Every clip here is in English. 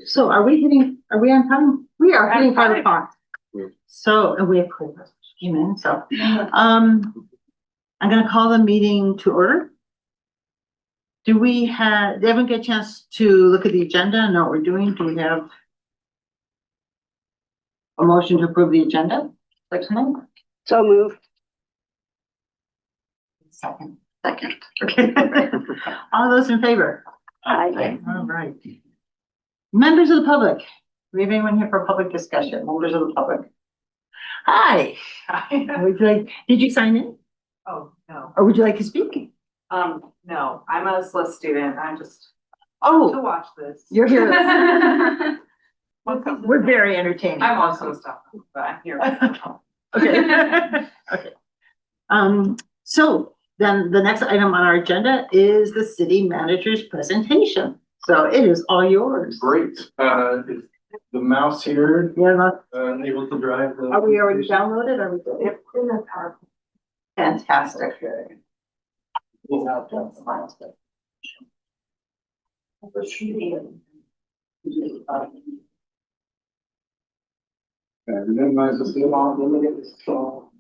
So are we on time? We are hitting 5 o'clock. So, and we have clear came in, so, I'm gonna call the meeting to order. Did everyone get a chance to look at the agenda and know what we're doing? Do we have a motion to approve the agenda? So moved. Second. Okay. All those in favor? Aye. All right. Members of the public. Do we have anyone here for a public discussion? Members of the public. Hi. Did you sign in? Oh, no. Or would you like to speak? No, I'm a SLS student. I'm just to Oh, watch this. you're here. We're very entertaining. I'm also a staff, but I'm here. Okay. Okay. So then the next item on our agenda is the city manager's presentation. So it is all yours. Great. Is the mouse here Yeah. able to drive the? Are we already downloaded? Are we good? Yep. Fantastic. Minimize the amount, limit it, so.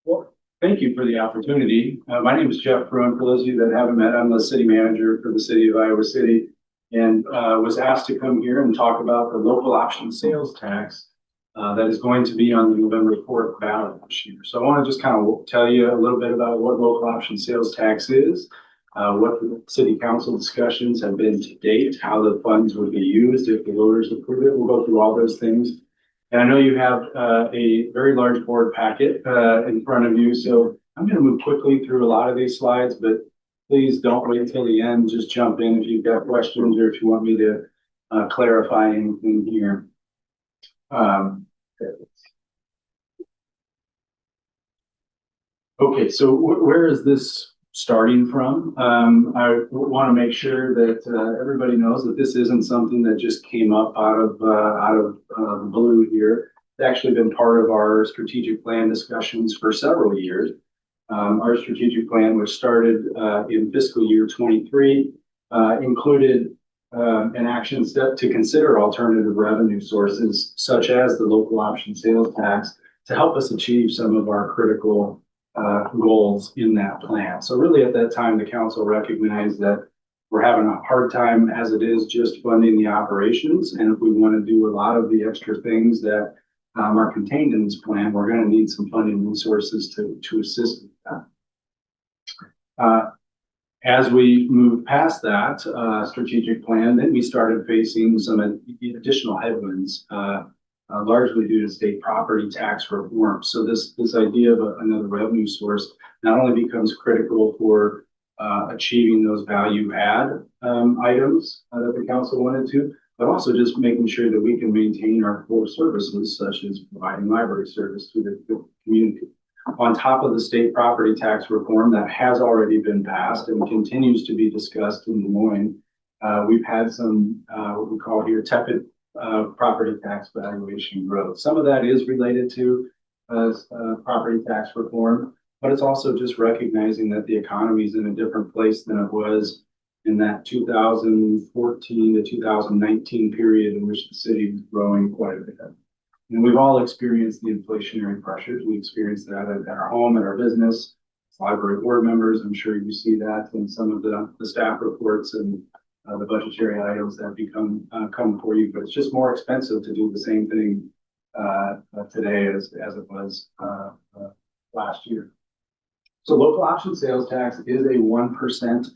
Well, thank you for the opportunity. My name is Jeff Bruin. For those of you that haven't met, I'm the city manager for the city of Iowa City, and was asked to come here and talk about the local option sales tax that is going to be on the November 4th ballot this year. So I want to just kind of tell you a little bit about what local option sales tax is, what the city council discussions have been to date, how the funds would be used if the voters approve it. We'll go through all those things. And I know you have a very large board packet in front of you, so I'm going to move quickly through a lot of these slides, but please don't wait until the end. Just jump in if you've got questions or if you want me to clarify anything here. Okay, so where is this starting from? I want to make sure that everybody knows that this isn't something that just came up out of the blue here. It's actually been part of our strategic plan discussions for several years. Our strategic plan, which started in fiscal year 23, included an action step to consider alternative revenue sources, such as the local option sales tax, to help us achieve some of our critical goals in that plan. So really at that time, the council recognized that we're having a hard time as it is just funding the operations. And if we want to do a lot of the extra things that are contained in this plan, we're going to need some funding resources to assist with that. As we moved past that strategic plan, then we started facing some additional headwinds, largely due to state property tax reform. So this idea of another revenue source not only becomes critical for achieving those value add items that the council wanted to, but also just making sure that we can maintain our core services, such as providing library service to the community. On top of the state property tax reform that has already been passed and continues to be discussed in Des Moines, we've had some what we call here tepid property tax valuation growth. Some of that is related to property tax reform, but it's also just recognizing that the economy is in a different place than it was in that 2014 to 2019 period in which the city was growing quite a bit. And we've all experienced the inflationary pressures. We experienced that at our home, at our business, as library board members. I'm sure you see that in some of the staff reports and the budgetary items that come for you. But it's just more expensive to do the same thing today as it was last year. So local option sales tax is a 1%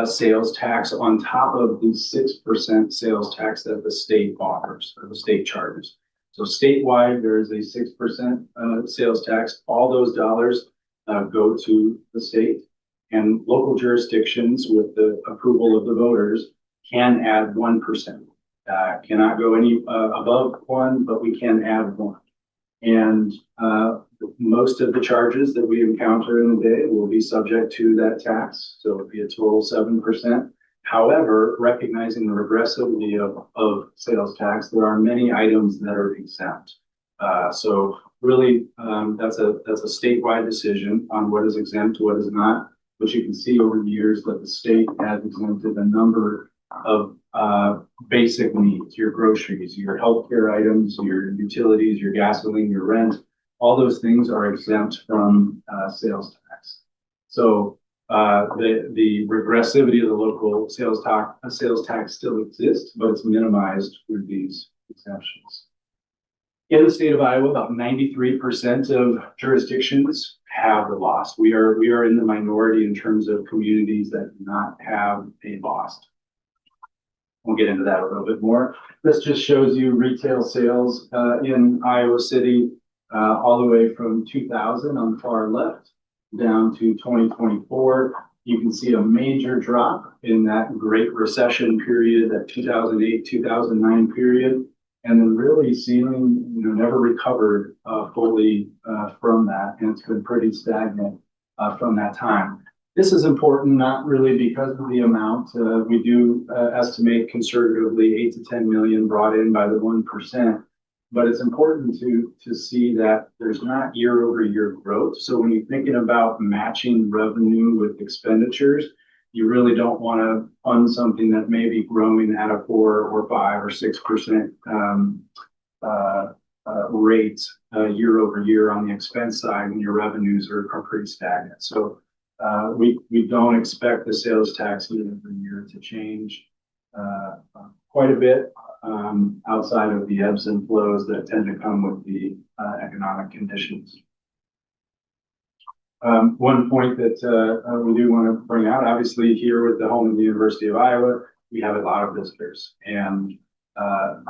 sales tax on top of the 6% sales tax that the state offers or the state charges. So statewide, there is a 6% sales tax. All those dollars go to the state, and local jurisdictions, with the approval of the voters, can add 1%. Cannot go any above 1, but we can add 1. And most of the charges that we encounter in a day will be subject to that tax. So it'll be a total 7%. However, recognizing the regressivity of sales tax, there are many items that are exempt. So really, that's a statewide decision on what is exempt, what is not. But you can see over the years that the state has exempted a number of basic needs, your groceries, your healthcare items, your utilities, your gasoline, your rent. All those things are exempt from sales tax. So the regressivity of the local sales tax still exists, but it's minimized with these exemptions. In the state of Iowa, about 93% of jurisdictions have the loss. We are in the minority in terms of communities that do not have a loss. We'll get into that a little bit more. This just shows you retail sales in Iowa City all the way from 2000 on the far left down to 2024. You can see a major drop in that Great Recession period, that 2008, 2009 period. And then really ceiling, never recovered fully from that. And it's been pretty stagnant from that time. This is important, not really because of the amount. We do estimate conservatively 8 to 10 million brought in by the 1%. But it's important to see that there's not year-over-year growth. So when you're thinking about matching revenue with expenditures, you really don't want to fund something that may be growing at a 4 or 5 or 6% rate year over year on the expense side when your revenues are pretty stagnant. So we don't expect the sales tax year over year to change quite a bit outside of the ebbs and flows that tend to come with the economic conditions. One point that we do want to bring out, obviously here with the home of the University of Iowa, we have a lot of visitors, and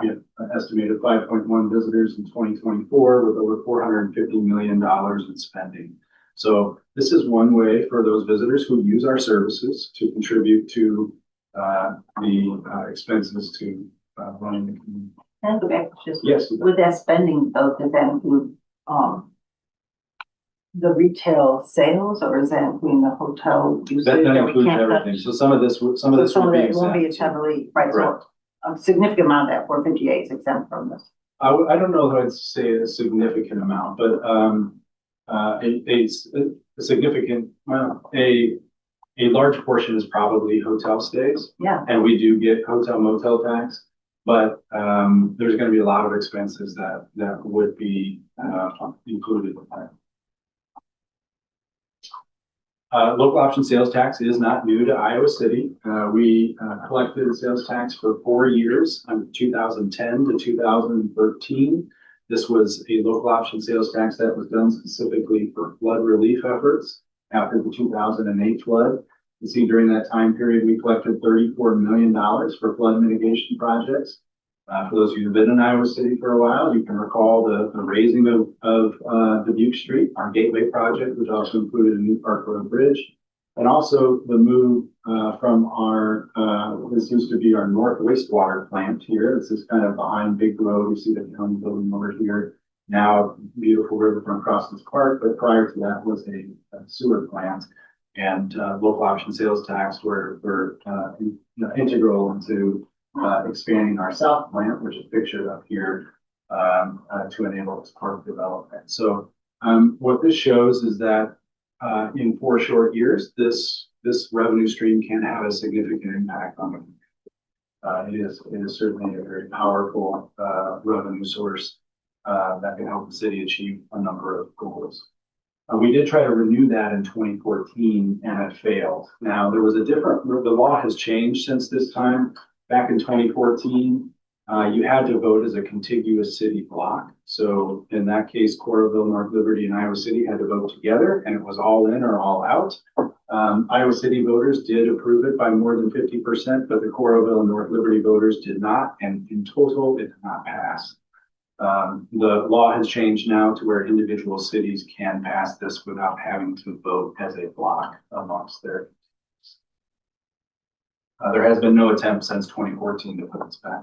we have an estimated 5.1 visitors in 2024 with over $450 million in spending. So this is one way for those visitors who use our services to contribute to the expenses to running the community. Can I go back just Yes. with that spending though, does that include the retail sales, or is that including the hotel usage? That we includes can't everything. touch? So some of this would Some of be that won't be exempt. as heavily, right, Correct. so a significant amount of that 458 is exempt from this. I don't know if I'd say a significant amount, but a significant, well, a large portion is probably hotel stays. Yeah. And we do get hotel motel tax, but there's going to be a lot of expenses that would be included in that. Local option sales tax is not new to Iowa City. We collected sales tax for 4 years, from 2010 to 2013. This was a local option sales tax that was done specifically for flood relief efforts after the 2008 flood. You see, during that time period, we collected $34 million for flood mitigation projects. For those of you who've been in Iowa City for a while, you can recall the raising of Dubuque Street, our gateway project, which also included a new Park Road Bridge, and also the move from our, this used to be our north wastewater plant here. This is kind of behind Big Road. You see the county building over here. Now, beautiful riverfront Crossings Park, but prior to that was a sewer plant. And local option sales tax were integral into expanding our south plant, which is pictured up here, to enable this park development. So what this shows is that in 4 short years, this revenue stream can have a significant impact on the community. It is certainly a very powerful revenue source that can help the city achieve a number of goals. We did try to renew that in 2014 and it failed. Now there was the law has changed since this time. Back in 2014, you had to vote as a contiguous city block. So in that case, Coralville, North Liberty, and Iowa City had to vote together, and it was all in or all out. Iowa City voters did approve it by more than 50%, but the Coralville and North Liberty voters did not, and in total, it did not pass. The law has changed now to where individual cities can pass this without having to vote as a block amongst their. There has been no attempt since 2014 to put this back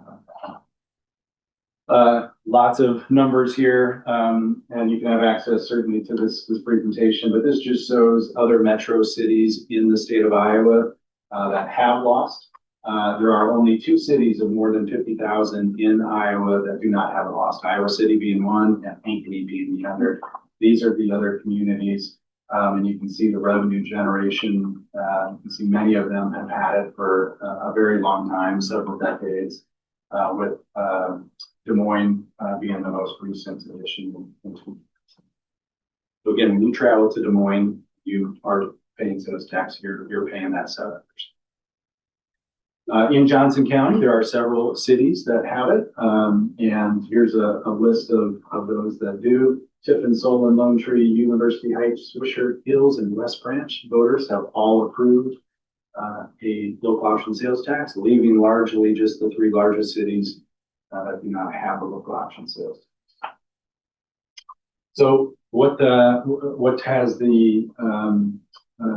on. Lots of numbers here, and you can have access certainly to this presentation, but this just shows other metro cities in the state of Iowa that have lost. There are only 2 cities of more than 50,000 in Iowa that do not have a lost. Iowa City being one and Ankeny being the other. These are the other communities. And you can see the revenue generation. You can see many of them have had it for a very long time, several decades, with Des Moines being the most recent addition. So again, when you travel to Des Moines, you are paying sales tax. You're paying that 7%. In Johnson County, there are several cities that have it, and here's a list of those that do. Tiffin, Solon, Lone Tree, University Heights, Swisher Hills, and West Branch voters have all approved a local option sales tax, leaving largely just the 3 largest cities that do not have a local option sales tax. So what has the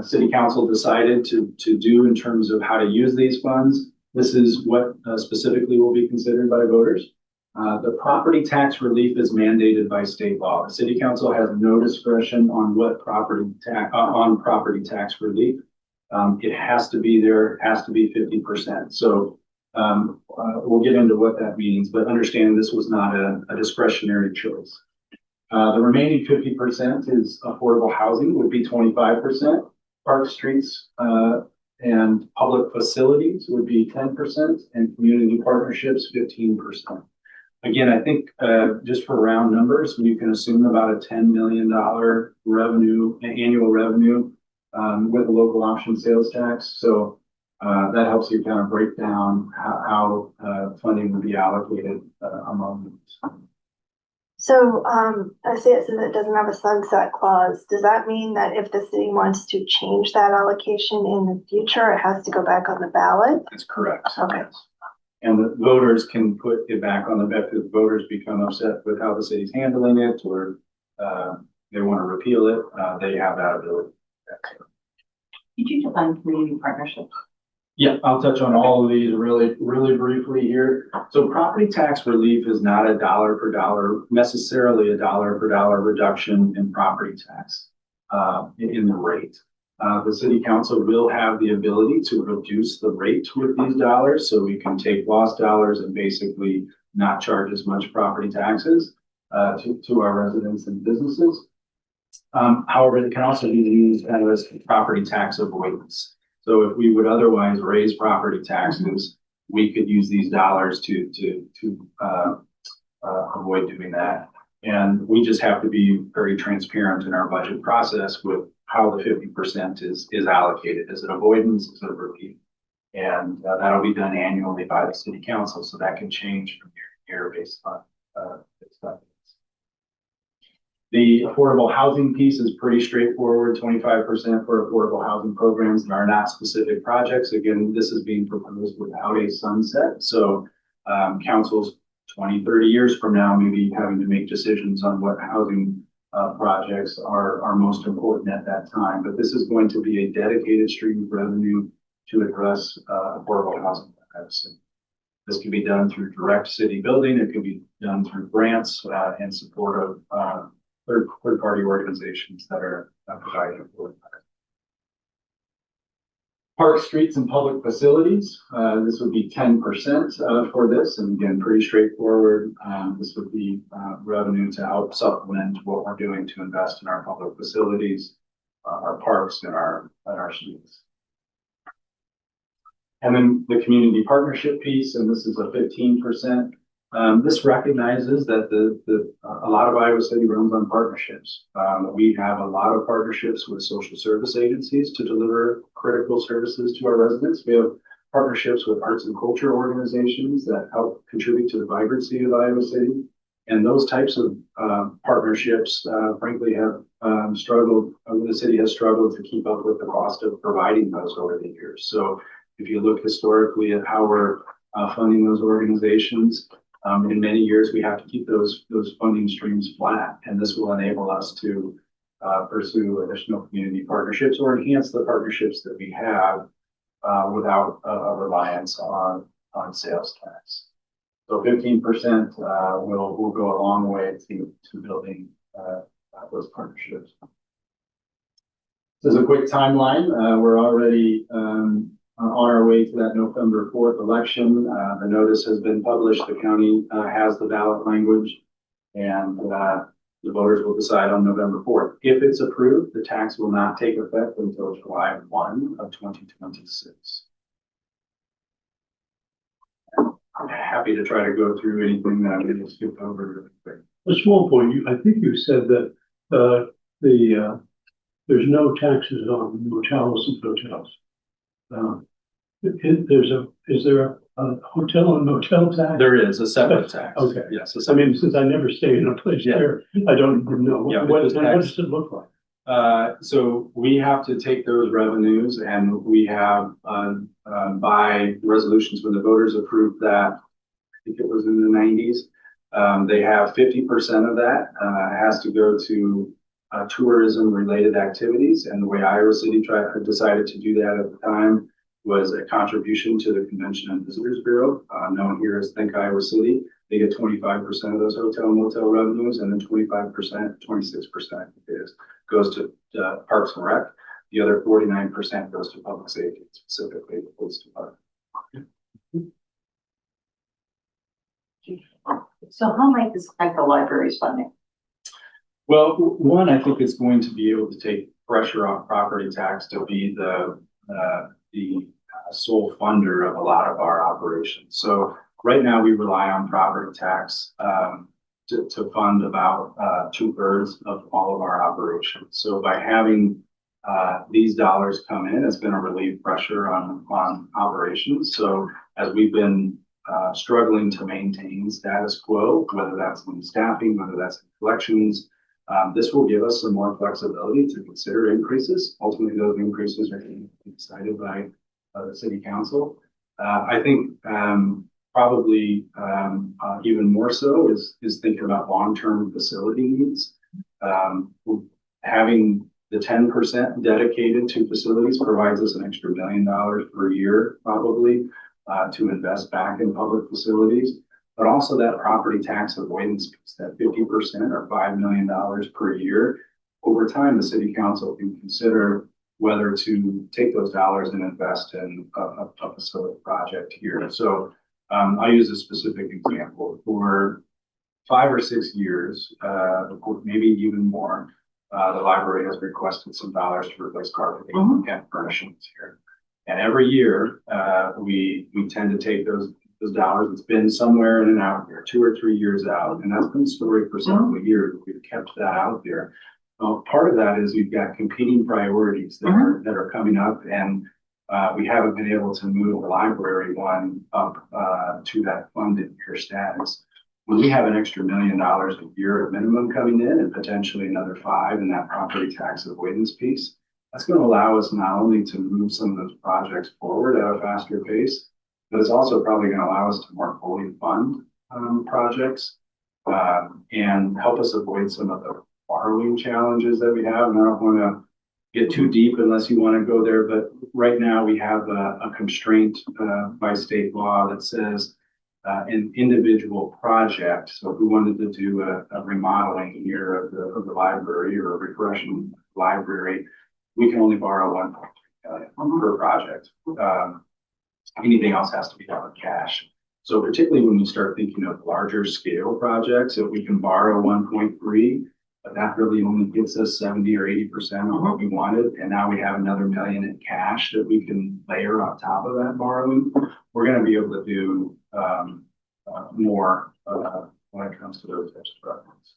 City Council decided to do in terms of how to use these funds? This is what specifically will be considered by voters. The property tax relief is mandated by state law. The City Council has no discretion on what property tax relief. It has to be there, it has to be 50%. So we'll get into what that means, but understand this was not a discretionary choice. The remaining 50% is affordable housing, would be 25%. Park, streets, and public facilities would be 10%, and community partnerships 15%. Again, I think just for round numbers, you can assume about a $10 million annual revenue with a local option sales tax. So that helps you kind of break down how funding would be allocated among these. So, I see it says it doesn't have a sunset clause. Does that mean that if the city wants to change that allocation in the future, it has to go back on the ballot? That's correct. Okay. And the voters can put it back on the ballot if the voters become upset with how the city's handling it, or they want to repeal it, they have that ability. Could you define community partnerships? Yeah, I'll touch on all of these really briefly here. So property tax relief is not necessarily a dollar for dollar reduction in property tax in the rate. The City Council will have the ability to reduce the rate with these dollars, so we can take lost dollars and basically not charge as much property taxes to our residents and businesses. However, it can also be used as property tax avoidance. So if we would otherwise raise property taxes, we could use these dollars to avoid doing that. And we just have to be very transparent in our budget process with how the 50% is allocated. Is it avoidance? Is it repeat? And that'll be done annually by the City Council, so that can change from year to year based on the affordable housing piece is pretty straightforward, 25% for affordable housing programs that are not specific projects. Again, this is being proposed without a sunset. So councils 20, 30 years from now may be having to make decisions on what housing projects are most important at that time. But this is going to be a dedicated stream of revenue to address affordable housing. This can be done through direct city building. It can be done through grants and support of third-party organizations that are providing affordable. Park, streets, and public facilities. This would be 10% for this, and again, pretty straightforward. This would be revenue to help supplement what we're doing to invest in our public facilities, our parks, and our streets. And then the community partnership piece, and this is a 15%. This recognizes that a lot of Iowa City runs on partnerships. We have a lot of partnerships with social service agencies to deliver critical services to our residents. We have partnerships with arts and culture organizations that help contribute to the vibrancy of Iowa City. And those types of partnerships, frankly, have struggled. The city has struggled to keep up with the cost of providing those over the years. So if you look historically at how we're funding those organizations, in many years, we have to keep those funding streams flat, and this will enable us to pursue additional community partnerships or enhance the partnerships that we have without a reliance on sales tax. So 15% will go a long way to building those partnerships. This is a quick timeline. We're already on our way to that November 4th election. The notice has been published. The county has the ballot language, and the voters will decide on November 4th. If it's approved, the tax will not take effect until July 1 of 2026. I'm happy to try to go through anything that I'm going to skip over really quick. A small point, I think you said that, there's no taxes on motels and hotels. Is there a hotel and motel tax? There is a separate tax. Okay. Yes. I mean, since I never stayed in a place Yeah. there, I don't even know. Yeah, What it's does tax. it look like? So we have to take those revenues, and we have, by resolutions, when the voters approved that, I think it was in the 90s, they have 50% of that, has to go to tourism related activities. And the way Iowa City decided to do that at the time was a contribution to the Convention and Visitors Bureau, known here as Think Iowa City. They get 25% of those hotel and motel revenues, and then 25%, 26% goes to Parks and Rec. The other 49% goes to public safety, specifically the police department. So how might this affect the library's funding? Well, one, I think it's going to be able to take pressure off property tax to be the sole funder of a lot of our operations. So right now we rely on property tax to fund about 2/3 of all of our operations. So by having these dollars come in, it's going to relieve pressure on operations. So as we've been struggling to maintain status quo, whether that's in staffing, whether that's in collections, this will give us some more flexibility to consider increases. Ultimately, those increases are going to be decided by the city council. I think probably even more so is thinking about long-term facility needs. Having the 10% dedicated to facilities provides us an extra $1 million per year, probably, to invest back in public facilities. But also that property tax avoidance piece, that 50% or $5 million per year. Over time, the city council can consider whether to take those dollars and invest in a facility project here. So I'll use a specific example. For 5 or 6 years, maybe even more, the library has requested some dollars to replace carpeting and furnishings here. And every year, we tend to take those dollars. It's been somewhere in and out here, 2 or 3 years out, and that's been the story for several years. We've kept that out there. Well, part of that is we've got competing priorities that are coming up, and we haven't been able to move the library one up to that funded year status. When we have an extra $1 million a year at minimum coming in, and potentially another 5 in that property tax avoidance piece, that's going to allow us not only to move some of those projects forward at a faster pace, but it's also probably going to allow us to more fully fund projects and help us avoid some of the borrowing challenges that we have. And I don't want to get too deep unless you want to go there, but right now we have a constraint by state law that says an individual project. So if we wanted to do a remodeling here of the library or a refreshing library, we can only borrow $1.3 million per project. Anything else has to be done with cash. So particularly when we start thinking of larger scale projects, if we can borrow 1.3, but that really only gets us 70 or 80% of what we wanted. And now we have another $1 million in cash that we can layer on top of that borrowing. We're going to be able to do more when it comes to those types of projects.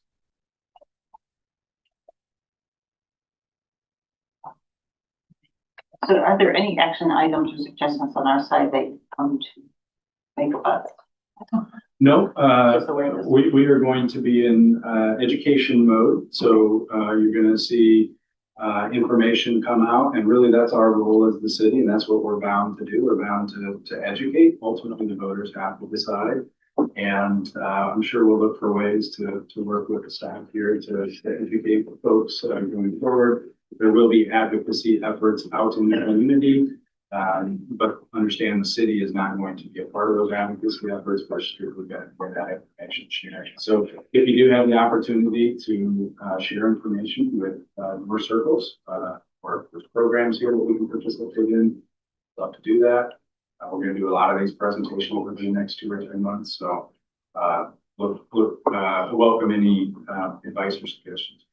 So are there any action items or suggestions on our side that you come to make about it? No, Just awareness. we are going to be in education mode. So you're going to see information come out, and really that's our role as the city, and that's what we're bound to do. We're bound to educate. Ultimately, the voters have to decide. And I'm sure we'll look for ways to work with the staff here to educate the folks going forward. There will be advocacy efforts out in the community, but understand the city is not going to be a part of those advocacy efforts, but we've got that information sharing. So if you do have the opportunity to share information with more circles or programs here that we can participate in, love to do that. We're gonna do a lot of these presentations over the next 2 or 3 months, so, welcome any, advice or suggestions.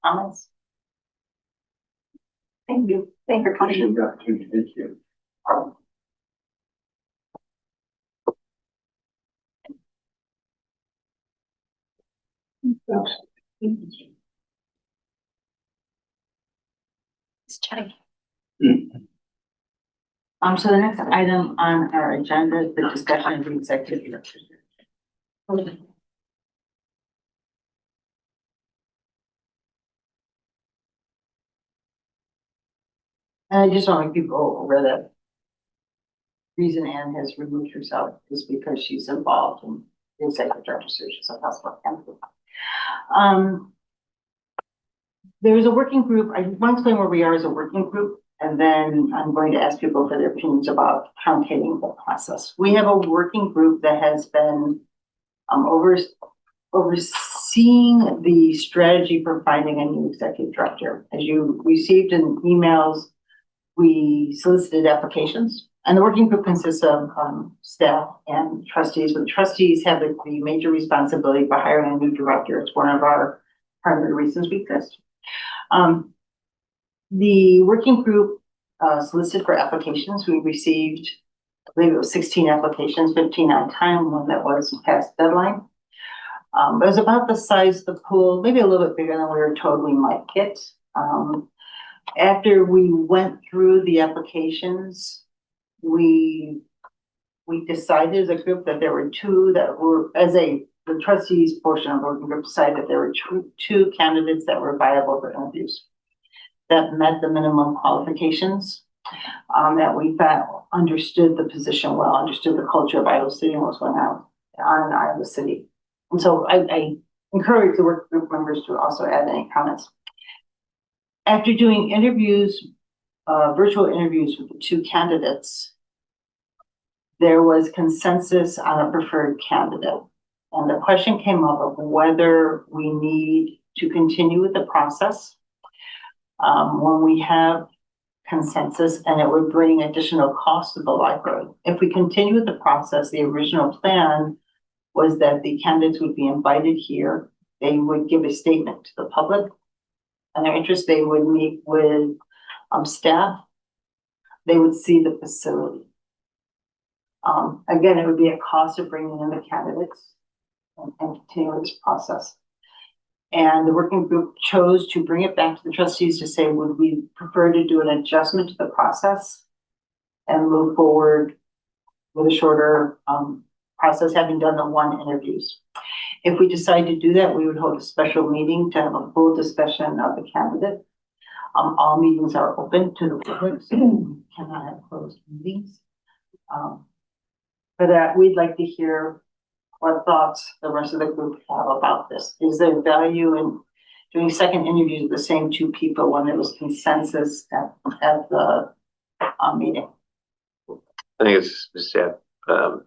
Comments? Thank you. Thank you for Appreciate coming. the opportunity. Thank you. Just checking. So the next item on our agenda is the discussion of the executive direction. And I just want to make people aware that reason Anne has removed herself is because she's involved in the executive director search, so that's what Anne did. There's a working group. I want to explain where we are as a working group, and then I'm going to ask people for their opinions about truncating the process. We have a working group that has been overseeing the strategy for finding a new executive director. As you received in emails, we solicited applications, and the working group consists of staff and trustees. But the trustees have the major responsibility for hiring a new director. It's one of our primary reasons we exist. The working group solicited for applications. We received, I believe it was 16 applications, 15 on time, one that was past deadline. It was about the size of the pool, maybe a little bit bigger than we were told we might get. After we went through the applications, we decided as a group that there were two that were, the trustees portion of the working group decided that there were two candidates that were viable for interviews that met the minimum qualifications, that we thought understood the position well, understood the culture of Iowa City and what's going on in Iowa City. And so I encourage the work group members to also add any comments. After doing interviews, virtual interviews with the two candidates, there was consensus on a preferred candidate. And the question came up of whether we need to continue with the process when we have consensus, and it would bring additional costs to the library. If we continue with the process, the original plan was that the candidates would be invited here. They would give a statement to the public and their interest. They would meet with staff. They would see the facility. Again, it would be a cost of bringing in the candidates and continue this process. And the working group chose to bring it back to the trustees to say, would we prefer to do an adjustment to the process and move forward with a shorter process, having done the one interviews. If we decide to do that, we would hold a special meeting to have a full discussion of the candidate. All meetings are open to the public, so we cannot have closed meetings. For that, we'd like to hear what thoughts the rest of the group have about this. Is there value in doing second interviews with the same two people when there was consensus at the meeting? I think it's just, yeah, I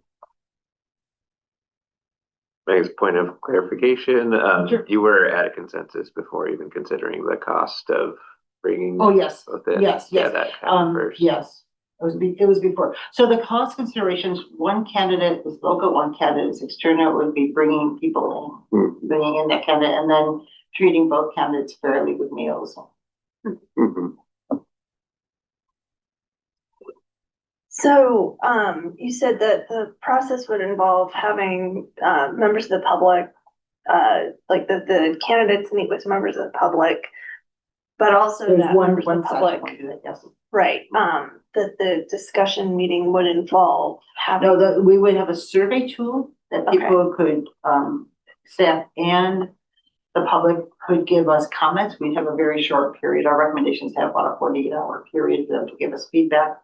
think it's a point of clarification. Sure. You were at a consensus before even considering the cost of bringing. Oh, yes. Both in. Yes, Yeah, yes. that happened first. Yes, it was before. So the cost considerations, one candidate is local, one candidate is external, would be bringing people in, bringing in that candidate, and then treating both candidates fairly with meals. So, you said that the process would involve having, members of the public, like the candidates meet with members of the public, but also There's that one members of the session public, where we do that, yes. right, that the discussion meeting would involve having. No, we would have a survey tool that people could, staff and the public could give us comments. We'd have a very short period. Our recommendations have about a 48-hour period for them to give us feedback.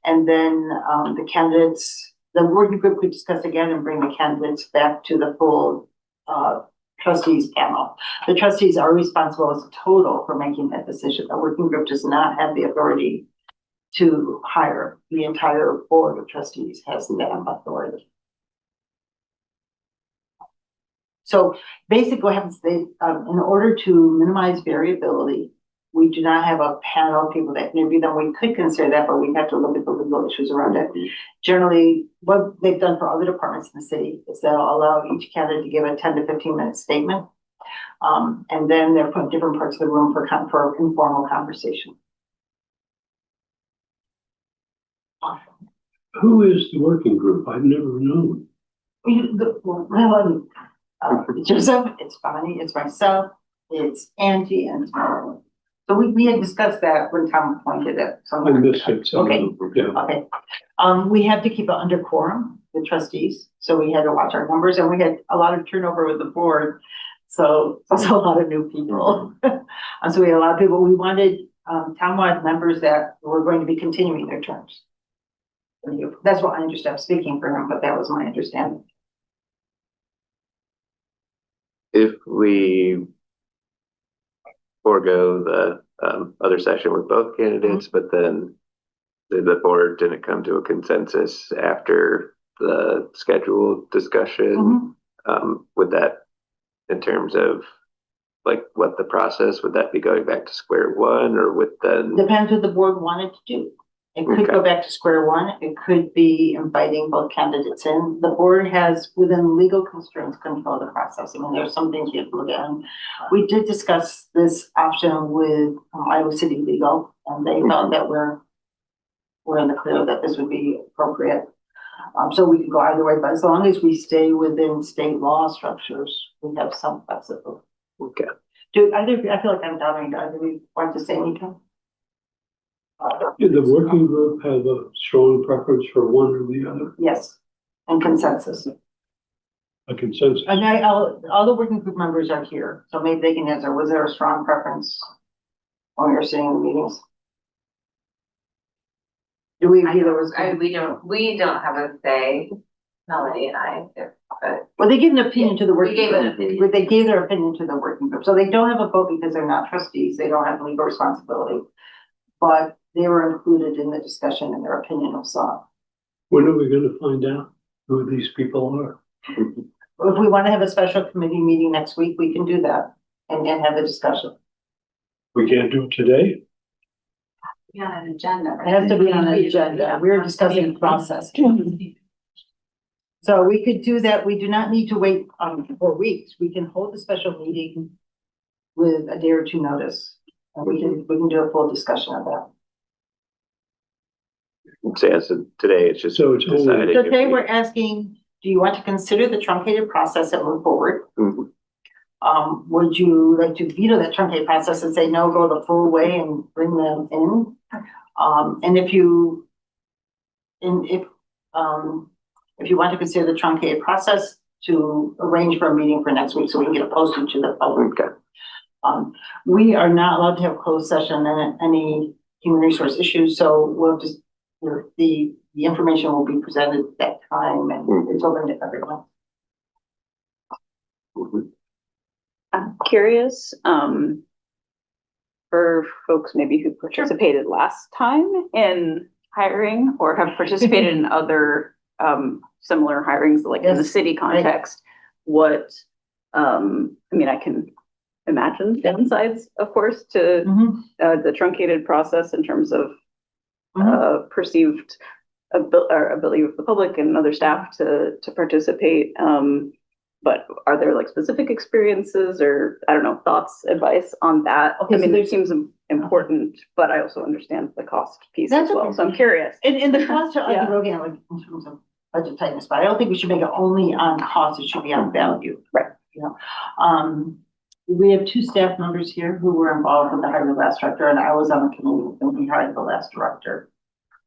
And then the candidates, the working group could discuss again and bring the candidates back to the full trustees panel. The trustees are responsible as a total for making that decision. The working group does not have the authority to hire. The entire board of trustees has that authority. So basically what happens, in order to minimize variability, we do not have a panel of people that interview them. We could consider that, but we have to look at the legal issues around it. Generally, what they've done for other departments in the city is they'll allow each candidate to give a 10 to 15-minute statement. And then they're put in different parts of the room for informal conversation. Who is the working group? I've never known. It's Joseph, it's Bonnie, it's myself, it's Angie, and it's Marilyn. So we had discussed that when Tom appointed it. I missed it. So, Okay. yeah. Okay. We have to keep it under quorum, the trustees. So we had to watch our numbers, and we had a lot of turnover with the board. So there's a lot of new people. And so we had a lot of people. We wanted townwide members that were going to be continuing their terms. That's what I understand. I'm speaking for him, but that was my understanding. If we forego the other session with both candidates, but then the board didn't come to a consensus after the scheduled discussion, would that, in terms of like what the process, would that be going back to square one, or would then? Depends what the board wanted to do. It could go back to square one. It could be inviting both candidates in. The board has, within legal constraints, control the process. I mean, there's some things you have to look at. And we did discuss this option with Iowa City Legal, and they felt that we're in the clear that this would be appropriate. So we can go either way, but as long as we stay within state law structures, we have some flexibility. Okay. Do either, I feel like I'm doubting, do either of you want to say anything? Did the working group have a strong preference for one or the other? Yes, and consensus. A consensus? And all the working group members are here, so maybe they can answer. Was there a strong preference when we were sitting in the meetings? Do we agree there was? We don't have a say, Melanie and I, but. Well, they gave an opinion to the working We gave an group. opinion. They gave their opinion to the working group. So they don't have a vote because they're not trustees. They don't have legal responsibility. But they were included in the discussion and their opinion was sought. When are we going to find out who these people are? If we want to have a special committee meeting next week, we can do that and have the discussion. We can't do it today? Be on an agenda. It has to be on an agenda. We're discussing the process. So we could do that. We do not need to wait 4 weeks. We can hold a special meeting with a day or two notice. And we can do a full discussion of that. So yeah, so today it's just So it's only- deciding. So if today we- we're asking, do you want to consider the truncated process and move forward? Mhm. Would you like to veto that truncated process and say, no, go the full way and bring them in? And if you want to consider the truncated process, to arrange for a meeting for next week so we can get it posted to the public. Okay. We are not allowed to have closed session and any human resource issues, so we'll just, the information will be presented at that time and it's open to everyone. Mhm. I'm curious, for folks maybe who participated last time in hiring or have participated in other similar hirings, like in the Yes. city context, what, I mean, I can imagine downsides, of course, to the truncated process in terms of perceived ability of the public and other staff to participate. But are there like specific experiences or, I don't know, thoughts, advice on that? Okay, I mean, so it seems important, but I also understand the cost piece That's as well. okay. So I'm curious. And the costs are, I Yeah. can look at like in terms of budget tightness, but I don't think we should make it only on cost, it should be on value. Right. You know, we have 2 staff members here who were involved with the hiring of the last director, and I was on the committee when we hired the last director.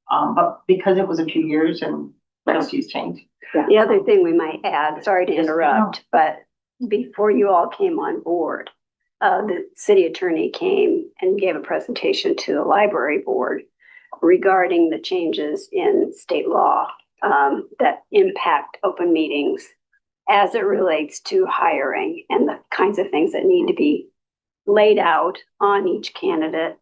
But because it was a few years and trustees changed. The other thing we might add, sorry to Yes, interrupt, but before you all came on board, the city attorney came and gave a presentation to the library board regarding the changes in state law that impact open meetings as it relates to hiring and the kinds of things that need to be laid out on each candidate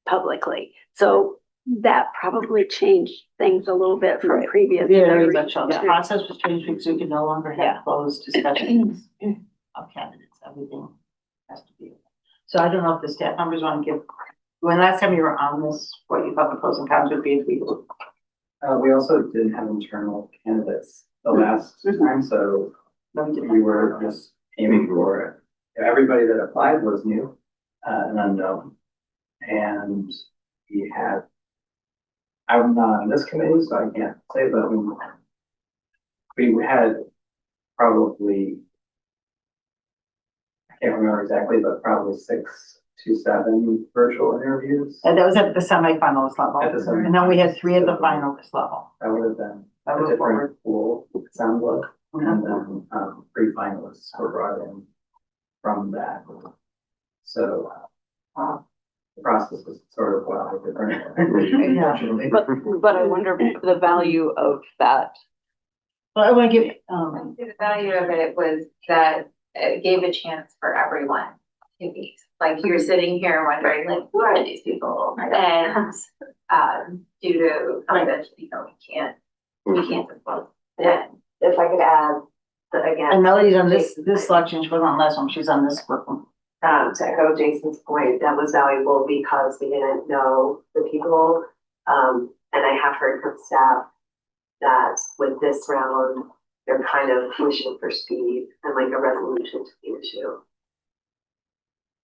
publicly. So that probably changed things a little bit from previous. Very much so. The process was changed because we could no longer have Yeah. closed discussions of candidates. Everything has to be. So I don't know if the staff members want to give, when last time you were on this, what you thought the pros and cons would be if we. We also didn't have internal candidates the last time, so we were just aiming for it. Everybody that applied was new, and unknown. And we had, I'm not on this committee, so I can't say, but we had probably, I can't remember exactly, but probably 6 to 7 virtual interviews. And that was at the semifinalist level. At the semifinalist. And then we had 3 at the finalist level. That would have been That a was forward. different pool, it sounds like. And then pre-finalists were brought in from that. So the process was sort of wildly different. Unfortunately. But I wonder the value of that. Well, I want to give, The value of it was that it gave a chance for everyone to meet. Like you're sitting here wondering, like, who are these people? And due to confidentiality, we can't disclose. Yeah, if I could add, that again. and Melody's on this selection, she wasn't on last one, she's on this group. To echo Jason's point, that was valuable because we didn't know the people. And I have heard from staff that with this round, they're kind of wishing for speed and like a resolution to the issue.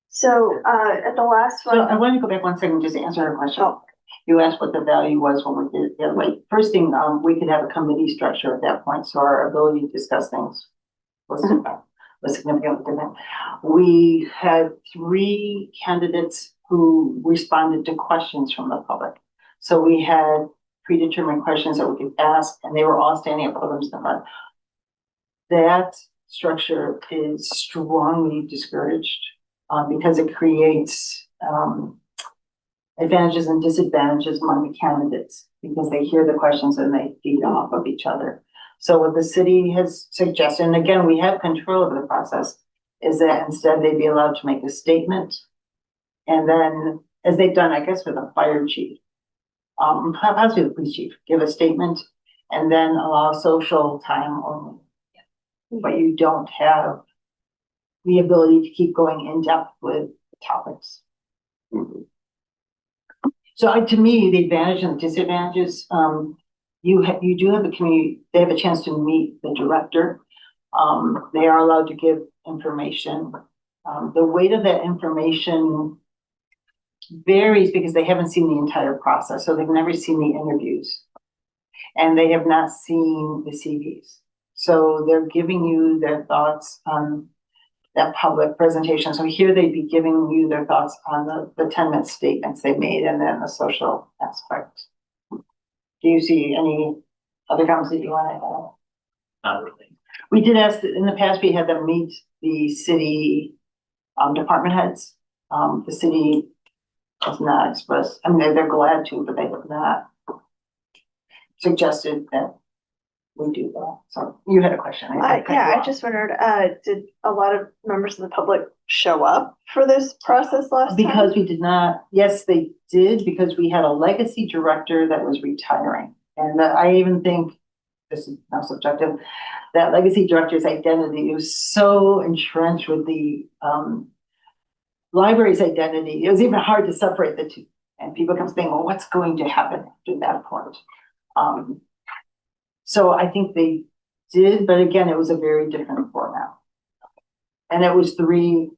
So, at the last So one, I want to go back one second, just to answer her question. Oh. You asked what the value was when we did it the other way. First thing, we could have a committee structure at that point, so our ability to discuss things was significantly different. We had 3 candidates who responded to questions from the public. So we had predetermined questions that we could ask, and they were all standing up for themselves. That structure is strongly discouraged because it creates advantages and disadvantages among the candidates because they hear the questions and they feed off of each other. So what the city has suggested, and again, we have control over the process, is that instead they be allowed to make a statement. And then, as they've done, I guess, with the fire chief, possibly the police chief, give a statement and then allow social time only. But you don't have the ability to keep going in depth with topics. So to me, the advantage and the disadvantages, you do have the community, they have a chance to meet the director. They are allowed to give information. The weight of that information varies because they haven't seen the entire process. So they've never seen the interviews and they have not seen the CVs. So they're giving you their thoughts on that public presentation. So here they'd be giving you their thoughts on the 10-minute statements they made and then the social aspect. Do you see any other comments that you want to add? Not really. We did ask, in the past, we had them meet the city department heads. The city has not expressed, I mean, they're glad to, but they have not suggested that we do that. So you had a question. I just wondered, did a lot of members of the public show up for this process last time? Because we did not, yes, they did, because we had a legacy director that was retiring. And I even think, this is now subjective, that legacy director's identity was so entrenched with the library's identity. It was even hard to separate the two. And people kept saying, well, what's going to happen after that point? So I think they did, but again, it was a very different format. And it was 3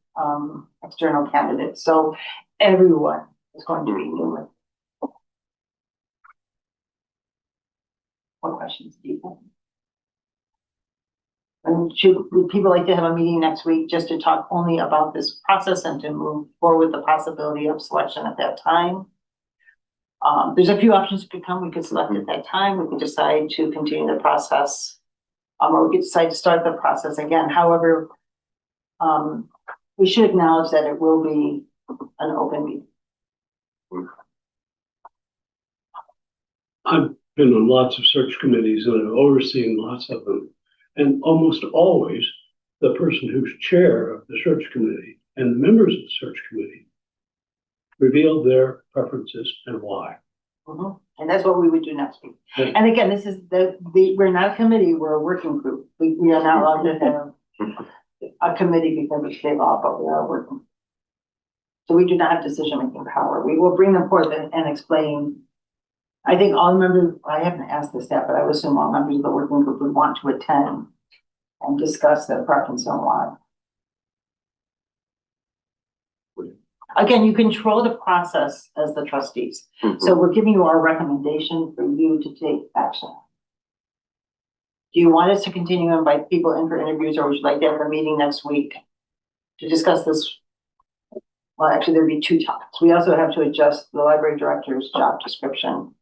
external candidates. So everyone is going to be new. What questions do you have? And would people like to have a meeting next week just to talk only about this process and to move forward the possibility of selection at that time? There's a few options that could come. We could select at that time. We could decide to continue the process, or we could decide to start the process again. However, we should acknowledge that it will be an open meeting. I've been on lots of search committees and I've overseen lots of them. And almost always, the person who's chair of the search committee and the members of the search committee reveal their preferences and why. And that's what we would do next week. Okay. And again, this is we're not a committee, we're a working group. We are not allowed to have a committee because of state law, but we are working. So we do not have decision-making power. We will bring them forth and explain. I think all members, I haven't asked the staff, but I would assume all members of the working group would want to attend and discuss their preference on why. Again, you control the process as the trustees. So we're giving you our recommendation for you to take action. Do you want us to continue to invite people in for interviews, or would you like to have a meeting next week to discuss this? Well, actually, there'd be two topics. We also have to adjust the library director's job description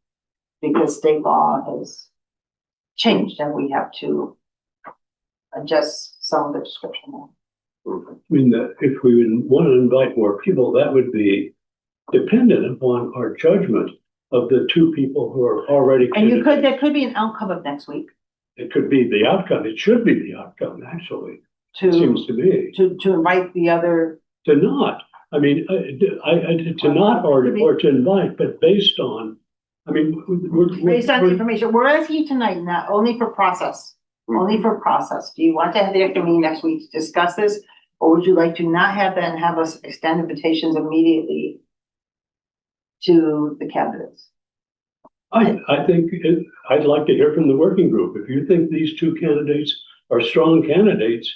because state law has changed and we have to adjust some of the description. I mean, that if we would want to invite more people, that would be dependent upon our judgment of the two people who are already. And you could, that could be an outcome of next week. It could be the outcome. It should be the outcome, actually. It seems to me. To invite the other. To not. I mean, to not or to invite, but based on, I mean, Based on the information, we're asking you tonight, not only for process, only for process. Do you want to have the after meeting next week to discuss this? Or would you like to not have that and have us extend invitations immediately to the candidates? I think I'd like to hear from the working group. If you think these two candidates are strong candidates,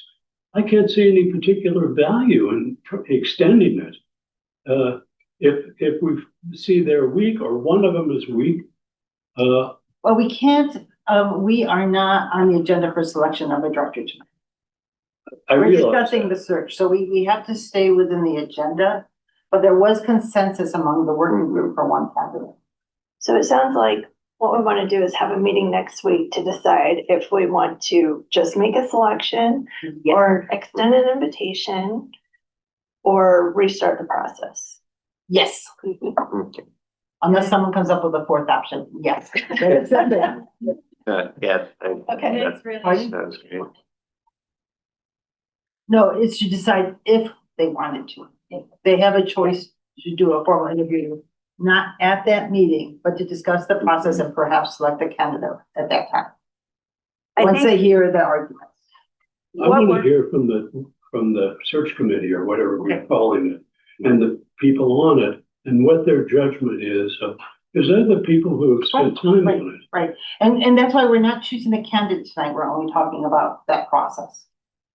I can't see any particular value in extending it. If we see they're weak or one of them is weak. Well, we can't, we are not on the agenda for selection of a director tonight. We're discussing the search, so we have to stay within the agenda, but there was consensus among the working group for one candidate. So it sounds like what we want to do is have a meeting next week to decide if we want to just make a selection or extend an invitation or restart the process. Yes. Unless someone comes up with a fourth option, yes. Yeah. Okay. That sounds great. No, it's to decide if they wanted to. If they have a choice to do a formal interview, not at that meeting, but to discuss the process and perhaps select a candidate at that time. Once they hear the arguments. I want to hear from the search committee or whatever we're calling it, and the people on it, and what their judgment is of, because they're the people who have spent time on it. Right, and that's why we're not choosing the candidate tonight. We're only talking about that process.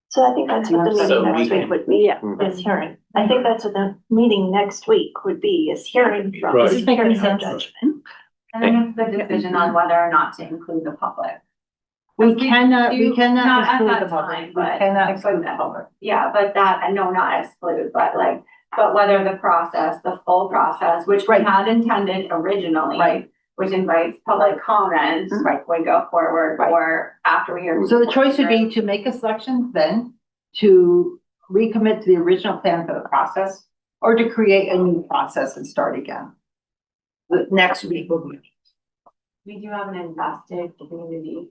So I think that's what the meeting next week would be, is hearing. I think that's what the meeting next week would be, is hearing from. Right. This is making hearing sense. judgment. And then it's the decision on whether or not to include the public. We cannot Not at exclude that the public. time, We but- cannot exclude the public. Yeah, but that, and no, not exclude, but whether the process, the full process, which we had intended originally. Right. Which invites public comments, would go forward, or after we hear. So the choice would be to make a selection, then to recommit to the original plan for the process, or to create a new process and start again. The next week will be. We do have an invested community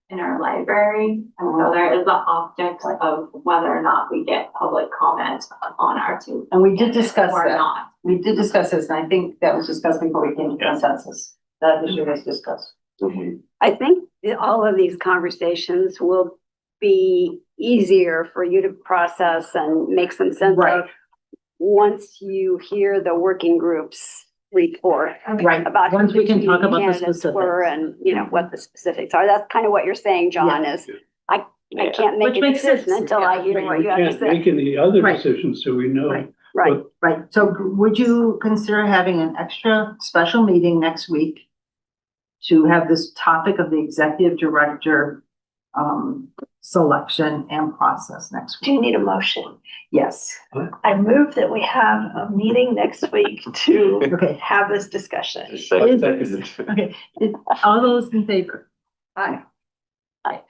in our library, and so there is the optics of whether or not we get public comment on our two. And we did discuss or that. not. We did discuss this, and I think that was discussed before we came to consensus. That issue was discussed. I think that all of these conversations will be easier for you to process and make some sense Right. of once you hear the working groups report Right, about once who we can the talk about the candidates were specifics. and, you know, what the specifics are. That's kind of what you're saying, John, is I can't make Which a makes sense. decision until I hear what We you have to can't say. make any other Right. decisions, so we know. Right. Right. Right, so would you consider having an extra special meeting next week to have this topic of the executive director selection and process next Do week? you need a motion? Yes. I move that we have a meeting next week to Okay. have this discussion. Okay, all those in favor? Aye. Aye.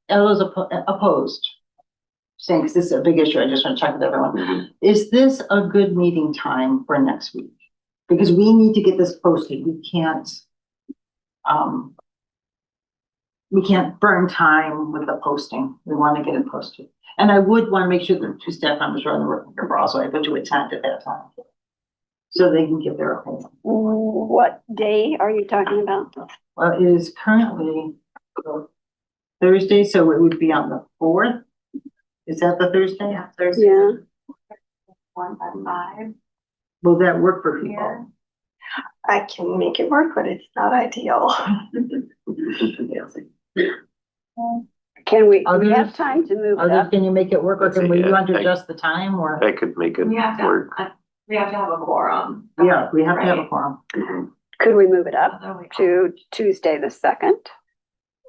All those opposed? Saying, because this is a big issue, I just want to check with everyone. Is this a good meeting time for next week? Because we need to get this posted. We can't burn time with the posting. We want to get it posted. And I would want to make sure the two staff members are on the working group are also able to attend at that time. So they can give their opinion. What day are you talking about? Well, it is currently Thursday, so it would be on the 4th. Is that the Thursday? Yeah, Thursday. Yeah. 1 by 5 Will that work for people? here. I can make it work, but it's not ideal. Can we Others- have time to move it Others, up? can you make it work, or Let's can see, we, you yeah, want to I- adjust the time, or? I could make it We have to, work. we have to have a quorum. Yeah, we have to have a Right. quorum. Could we move it up Although we- to Tuesday the 2nd?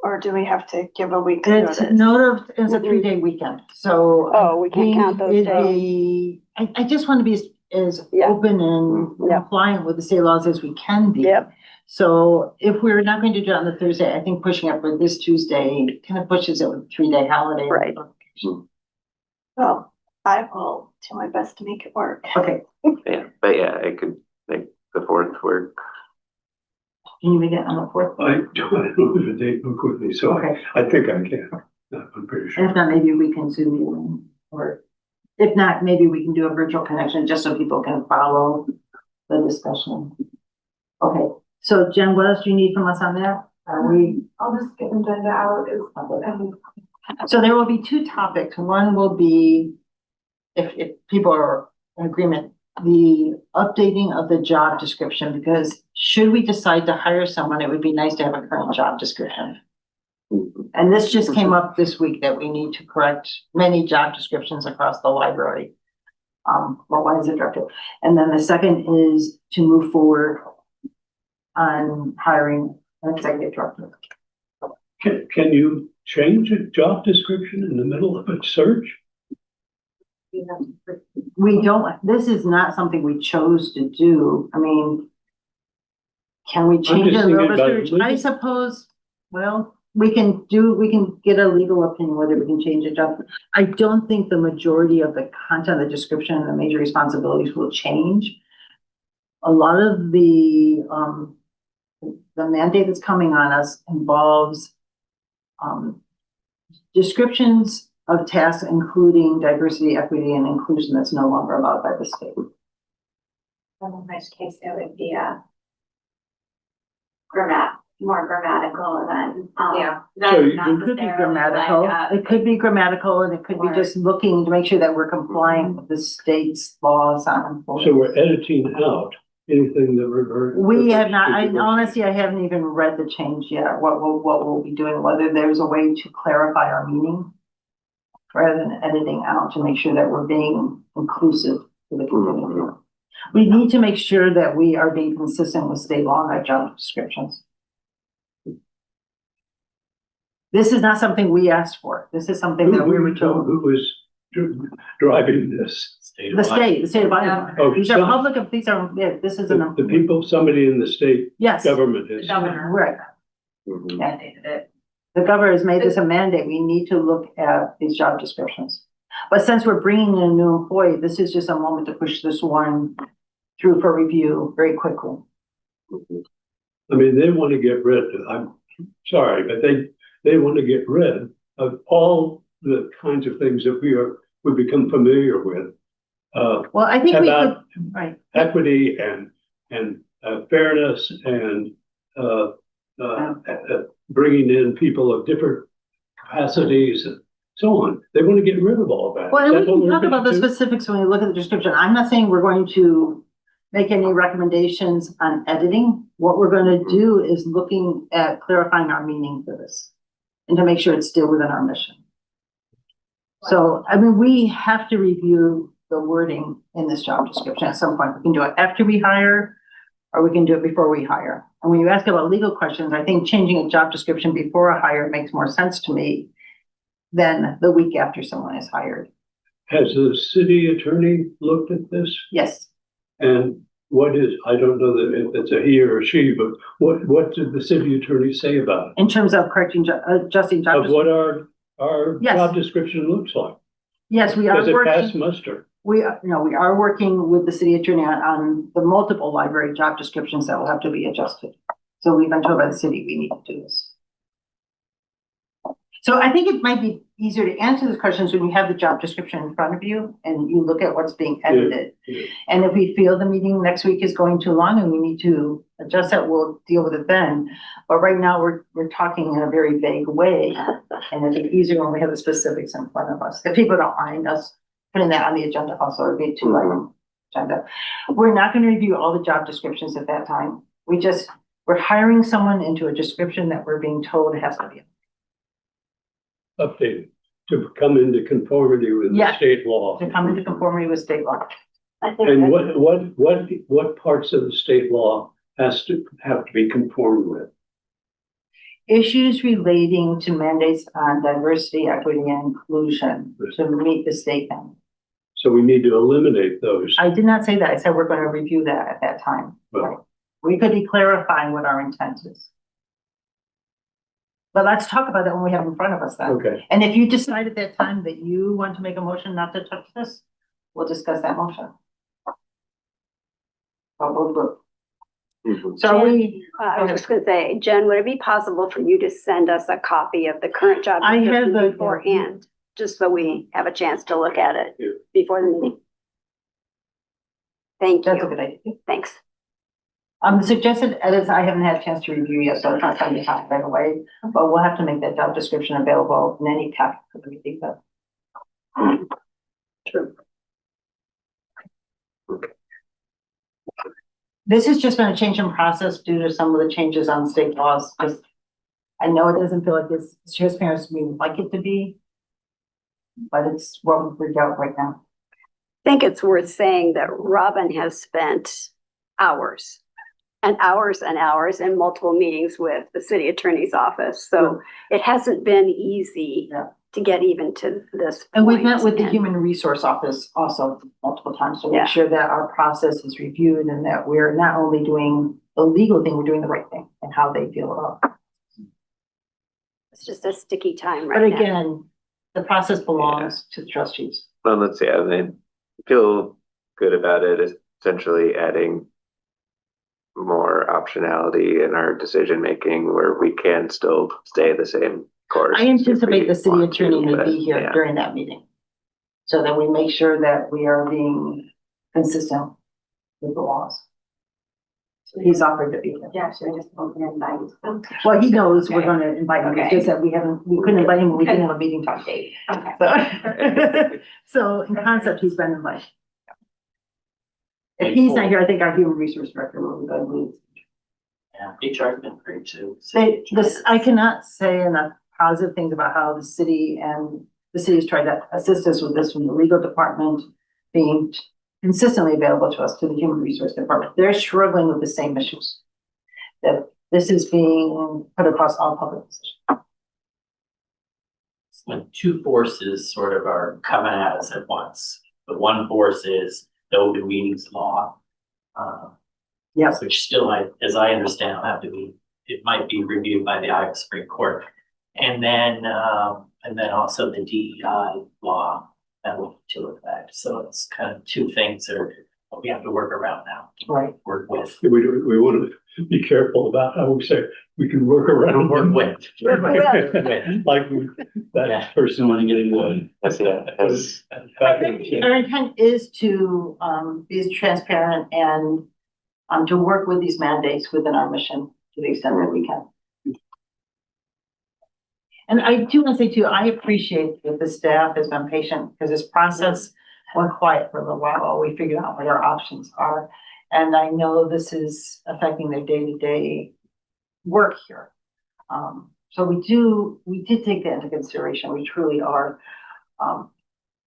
Or do we have to give a week's It's notice? it's a 3-day weekend, so. Oh, we can't count those it'd days. be- I just want to be as Yeah. open and Yep. compliant with the state laws as we can be. Yep. So if we're not going to do it on the Thursday, I think pushing up for this Tuesday kind of pushes it with a 3-day holiday. Right. Well, I will do my best to make it work. Okay, Yeah, but yeah, I could make the 4th work. can you make it on the 4th? I don't know the date book with me, so Okay, I think I can. I'm pretty and sure. if not, maybe we can Zoom you in, or if not, maybe we can do a virtual connection just so people can follow the discussion. Okay, so Jen, what else do you need from us on that? Are we? I'll just get an agenda out. So there will be 2 topics. One will be, if people are in agreement, the updating of the job description, because should we decide to hire someone, it would be nice to have a current job description. And this just came up this week that we need to correct many job descriptions across the library. Well, why is it directed? And then the second is to move forward on hiring an executive director. Can you change a job description in the middle of a search? We don't, this is not something we chose to do. I mean, can we change just it in the thinking about search? I legal- suppose, well, we can get a legal opinion whether we can change it up. I don't think the majority of the content, the description, and the major responsibilities will change. A lot of the mandate that's coming on us involves descriptions of tasks, including diversity, equity, and inclusion that's no longer allowed by the state. In which case it would be a more grammatical than, So than you- It could be necessarily grammatical, like, it could be grammatical, and it could be Or- just looking to make sure that we're complying with the state's laws on. So we're editing out anything that refers. We have not, honestly, I haven't even read the change yet, what we'll be doing, whether there's a way to clarify our meaning rather than editing out, to make sure that we're being inclusive to the community. We need to make sure that we are being consistent with state law and our job descriptions. This is not something we asked for. This is something that we were told. Who was driving this? The state of Iowa. Oh, These are some- public, these are, yeah, this is an. The people, somebody in the state Yes, government is. right. Mhm. mandated it. The governor has made this a mandate. We need to look at these job descriptions. But since we're bringing in a new employee, this is just a moment to push this one through for review very quickly. I mean, they want to get rid, I'm sorry, but they want to get rid of all the kinds of things that we become familiar with. Well, I think we could, About right. equity and fairness and bringing in people of different capacities and so on. They want to get rid of all that. Well, Is and we that what can we're talk gonna about the do? specifics when we look at the description. I'm not saying we're going to make any recommendations on editing. What we're going to do is looking at clarifying our meaning for this and to make sure it's still within our mission. So, I mean, we have to review the wording in this job description at some point. We can do it after we hire, or we can do it before we hire. And when you ask about legal questions, I think changing a job description before a hire makes more sense to me than the week after someone is hired. Has the city attorney looked at this? Yes. And what is, I don't know that if it's a he or a she, but what did the city attorney say about it? In terms of correcting, adjusting job Of what description. our Yes. job description looks like? Yes, we are Does it pass working, muster? we are working with the city attorney on the multiple library job descriptions that will have to be adjusted. So we've been told by the city, we need to do this. So I think it might be easier to answer these questions when you have the job description in front of you and you look at what's being edited. Yeah. And if we feel the meeting next week is going too long and we need to adjust that, we'll deal with it then. But right now, we're talking in a very vague way, and it'd be easier when we have the specifics in front of us. If people don't mind us putting that on the agenda also, it'd be two item agenda. We're not gonna review all the job descriptions at that time. We're hiring someone into a description that we're being told has to be. Updated to come into conformity with the Yeah. state law. To come into conformity with state law. I think And that- what parts of the state law have to be conformed with? Issues relating to mandates on diversity, equity, and inclusion to meet the state now. So we need to eliminate those. I did not say that. I said we're gonna review that at that time. Well- We could be clarifying what our intent is. But let's talk about that when we have it in front of us then. Okay, And if you decide at that time that you want to make a motion not to touch this, we'll discuss that motion. Mhm. So we, I was just gonna say, Jen, would it be possible for you to send us a copy of the current job I have description the- beforehand? Just so we have a chance to look at Yeah. it before the meeting. Thank that's a you, good idea. thanks. The suggested edits, I haven't had a chance to review yet, so it's not coming out right away. But we'll have to make that job description available in any packet for the meeting, but. True. This has just been a change in process due to some of the changes on state laws, just. I know it doesn't feel like it's as transparent as we would like it to be. But it's what we've figured out right now. I think it's worth saying that Robin has spent hours and hours and hours in multiple meetings with the city attorney's office. So it hasn't been easy Yeah. to get even to this And we've met point. with the And- human resource office also multiple times to Yeah. make sure that our process is reviewed and that we're not only doing the legal thing, we're doing the right thing and how they feel about it. It's just a sticky time But right now. again, the process belongs to the trustees. Well, let's see, I mean, feel good about it, essentially adding more optionality in our decision making where we can still stay the same course. I anticipate the city if we want to, attorney may but, be here yeah. during that meeting. So that we make sure that we are being consistent with the laws. He's offered to be here. Yeah, should I just open and invite? Well, he knows we're gonna invite him, it's Okay. just that we couldn't invite him when we didn't have a meeting talk date. Okay. So, so in concept, he's been invited. If he's not here, I think our human resource director will be good. Yeah, HR's been great too. I cannot say enough positive things about how the city has tried to assist us with this, from the legal department being consistently available to us, to the human resource department. They're struggling with the same issues. That this is being put across all public positions. When two forces sort of are coming at us at once. The one force is the open meetings law. Yes, Which still, as I understand, will have to be, it might be reviewed by the Iowa Supreme Court. And then also the DEI law that will to effect. So it's kind of two things that we have to work around now. right. Work with. we want to be careful about how we say we can work around. Work with. Like Yeah. that person want to get into That's, yeah, that's, Our intent is to be as transparent and to work with these mandates within our mission to the extent that we can. And I do want to say too, I appreciate that the staff has been patient because this process went quiet for a little while while we figured out what our options are. And I know this is affecting their day-to-day work here. So we did take that into consideration. We truly are.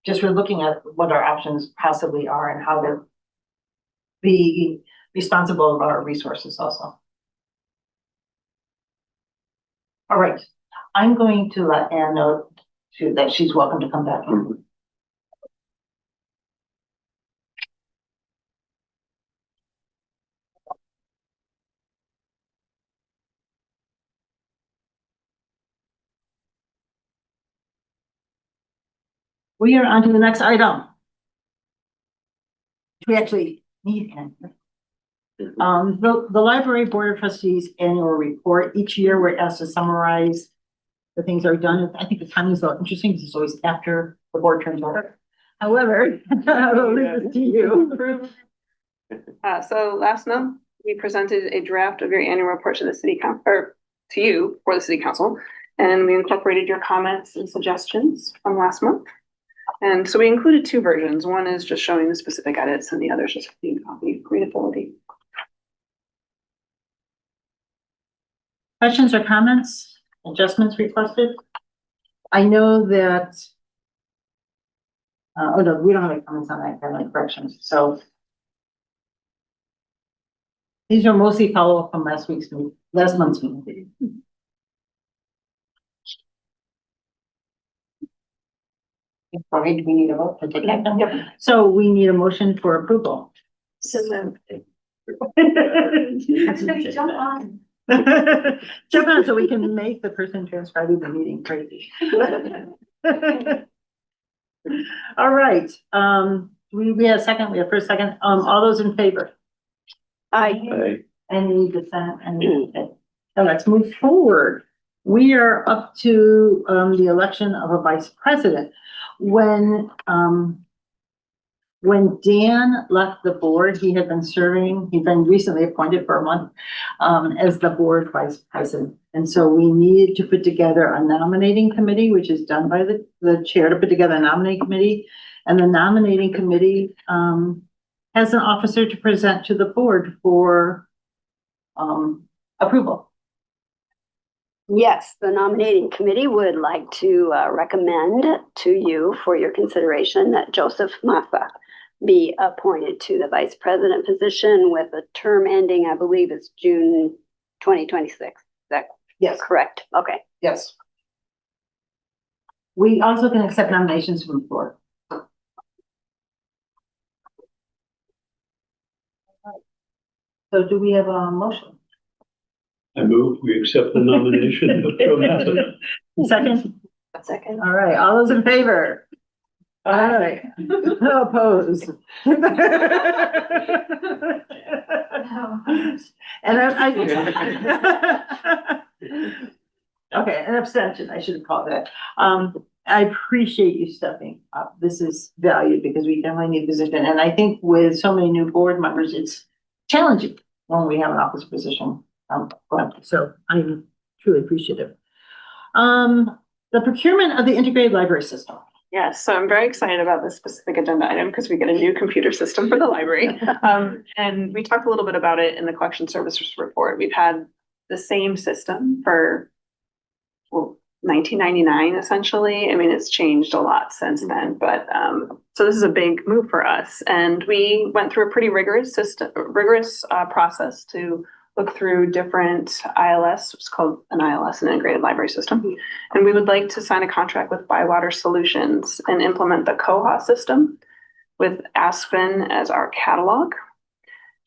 Just we're looking at what our options possibly are and how to be responsible of our resources also. All right, I'm going to let Ann know that she's welcome to come back in. We are on to the next item. We actually need Ann. The Library Board of Trustees annual report. Each year we're asked to summarize the things that are done. I think the timing is a little interesting because it's always after the board turns over. However, I will leave it to you. So last month, we presented a draft of your annual report to the or to you for the city council. And we incorporated your comments and suggestions from last month. And so we included two versions. One is just showing the specific edits and the other is just a clean copy, readability. Questions or comments, adjustments requested? I know that. Oh no, we don't have any comments on that, kind of like corrections, so. These are mostly follow-up from last month's meeting. Okay, do we need a vote to take action? Yep. So we need a motion for approval. So moved. Jump on. Jump on so we can make the person transcribing the meeting crazy. All right, we have a second, we have first, second, all those in favor? I, Any dissent, so let's move forward. We are up to, the election of a vice president. When Dan left the board, he'd been recently appointed for a month, as the board vice president. And so we needed to put together a nominating committee, which is done by the chair to put together a nominating committee. And the nominating committee, has an officer to present to the board for, approval. yes, the nominating committee would like to recommend to you for your consideration that Joseph Massa be appointed to the vice president position with a term ending, I believe it's June 2026. Is that Yes, correct? Okay. yes. We also can accept nominations from the floor. So do we have a motion? I move we accept the nomination of Joe Massa. Second? Second. All right, all those in favor? All right, opposed? And okay, an abstention, I should have called that. I appreciate you stepping up. This is valued because we definitely need a position. And I think with so many new board members, it's challenging when we have an office position. So I'm truly appreciative. The procurement of the integrated library system. Yes, so I'm very excited about this specific agenda item because we get a new computer system for the library. And we talked a little bit about it in the collection services report. We've had the same system for 1999 essentially. I mean, it's changed a lot since then, but so this is a big move for us. And we went through a pretty rigorous process to look through different ILS, it's called an ILS, an integrated library system. And we would like to sign a contract with Bywater Solutions and implement the Koha system with Aspen as our catalog.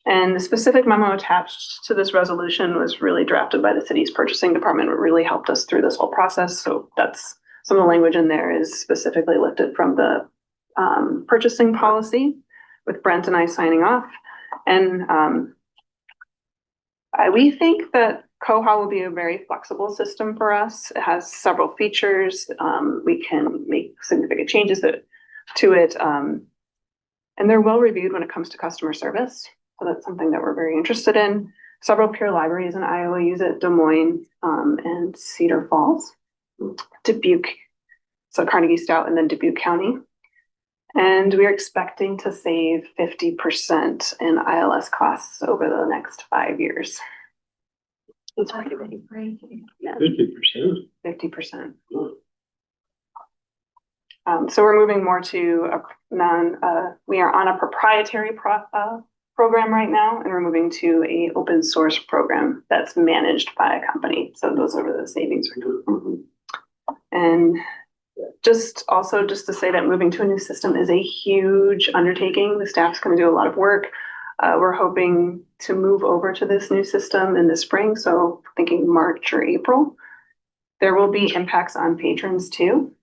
And the specific memo attached to this resolution was really drafted by the city's purchasing department. It really helped us through this whole process. So that's some of the language in there is specifically lifted from the purchasing policy with Brent and I signing off. And we think that Koha will be a very flexible system for us. It has several features. We can make significant changes to it. And they're well reviewed when it comes to customer service. So that's something that we're very interested in. Several peer libraries in Iowa use it, Des Moines and Cedar Falls, Dubuque, so Carnegie Stout and then Dubuque County. And we're expecting to save 50% in ILS costs over the next 5 years. It's pretty big. 50%. 50%. So we're moving more to we are on a proprietary program right now, and we're moving to a open source program that's managed by a company. So those are where the savings are coming from. And just to say that moving to a new system is a huge undertaking. The staff's going to do a lot of work. We're hoping to move over to this new system in the spring. So thinking March or April. There will be impacts on patrons too.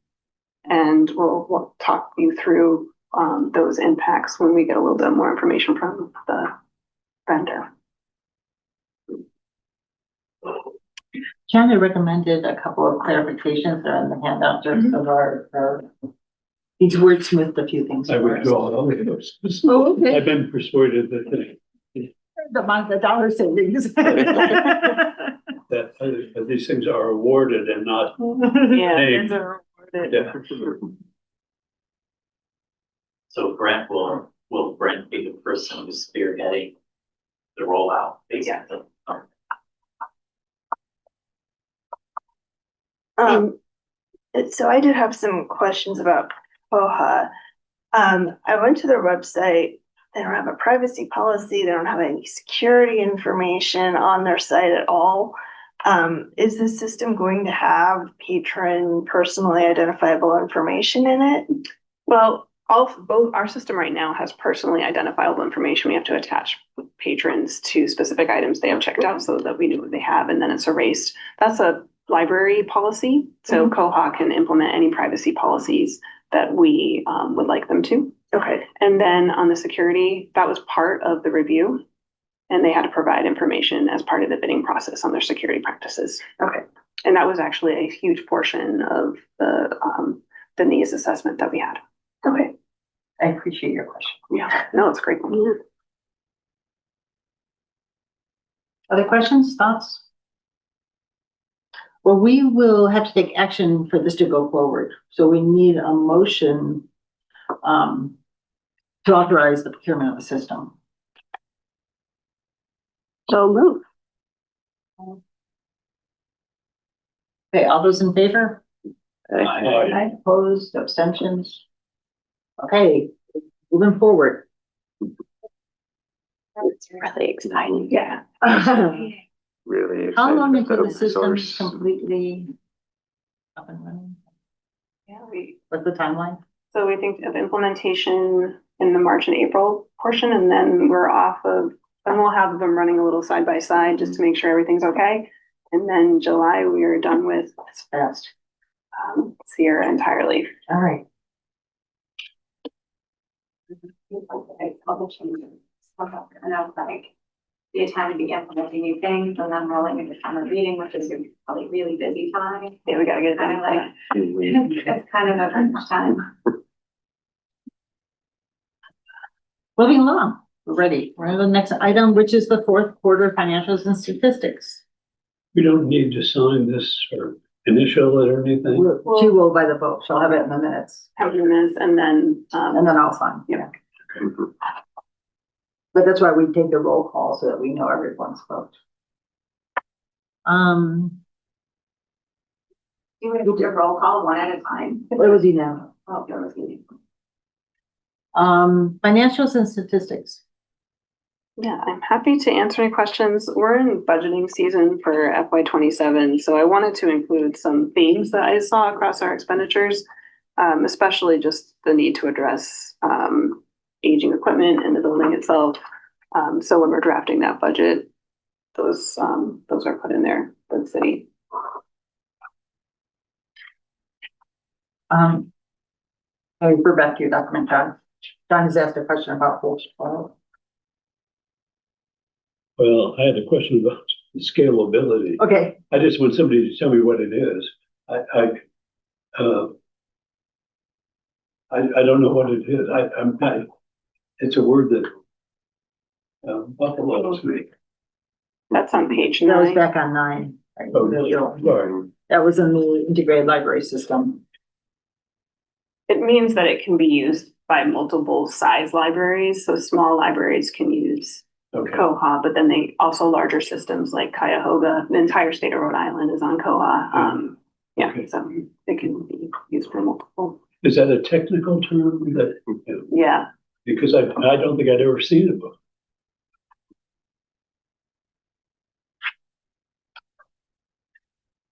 And we'll talk you through those impacts when we get a little bit more information from the vendor. China recommended a couple of clarifications that are in the handout just of our he's wordsmithed a few things. I withdraw all of those. Oh, okay. I've been persuaded that The dollar savings. that these things are awarded and not Yeah, named. they're rewarded. Yeah. So will Brent be the person who's spearheading the rollout, basically? So I did have some questions about POHA. I went to their website. They don't have a privacy policy. They don't have any security information on their site at all. Is the system going to have patron personally identifiable information in it? Well, both our system right now has personally identifiable information. We have to attach patrons to specific items they have checked out so that we know what they have, and then it's erased. That's a library policy, so Koha can implement any privacy policies that we would like them to. Okay. And then on the security, that was part of the review, and they had to provide information as part of the bidding process on their security practices. Okay. And that was actually a huge portion of the needs assessment that we had. Okay. I appreciate your question. Yeah, no, it's a great one. Other questions, thoughts? Well, we will have to take action for this to go forward. So we need a motion to authorize the procurement of the system. So move. Okay, all those in favor? Aye. Opposed, abstentions? Okay, moving forward. It's really exciting. Yeah. Really How excited long about until the the system open is source. completely up and running? Yeah, What's the timeline? so we think of implementation in the March and April portion, and then we're off of, and we'll have them running a little side by side just to make sure everything's okay. And then July, we are done with That's fast. Sierra entirely. All right. And I was like, the time to be implementing new things and then rolling into summer reading, which is probably really busy time. Yeah, we gotta get it Kind of done. like, it's kind of a crunch time. Moving along, we're ready. We're on the next item, which is the fourth quarter financials and statistics. We don't need to sign this or initial it or anything. She will by the vote. She'll have it in the minutes. Have the minutes, and then I'll sign. Yeah. But that's why we take the roll call so that we know everyone's vote. You would do a roll call one at a time. It was unanimous. Oh, there was meeting. Financials and statistics. yeah, I'm happy to answer any questions. We're in budgeting season for FY27, so I wanted to include some themes that I saw across our expenditures, especially just the need to address aging equipment in the building itself. So when we're drafting that budget, those are put in there for the city. I refer back to your document, John. John has asked a question about page 12. Well, I had a question about scalability. Okay, I just want somebody to tell me what it is. I don't know what it is. It's a word that buffaloes me. That's on page that was 9. back on 9. Right? Oh, sorry. That was in the integrated library system. It means that it can be used by multiple size libraries. So small libraries can use Okay. Koha, but then they also larger systems like Cuyahoga, the entire state of Rhode Island is on Koha. Yeah, Okay. so it can be used for multiple. Is that a technical term that, Yeah, because I don't think I'd ever seen it before.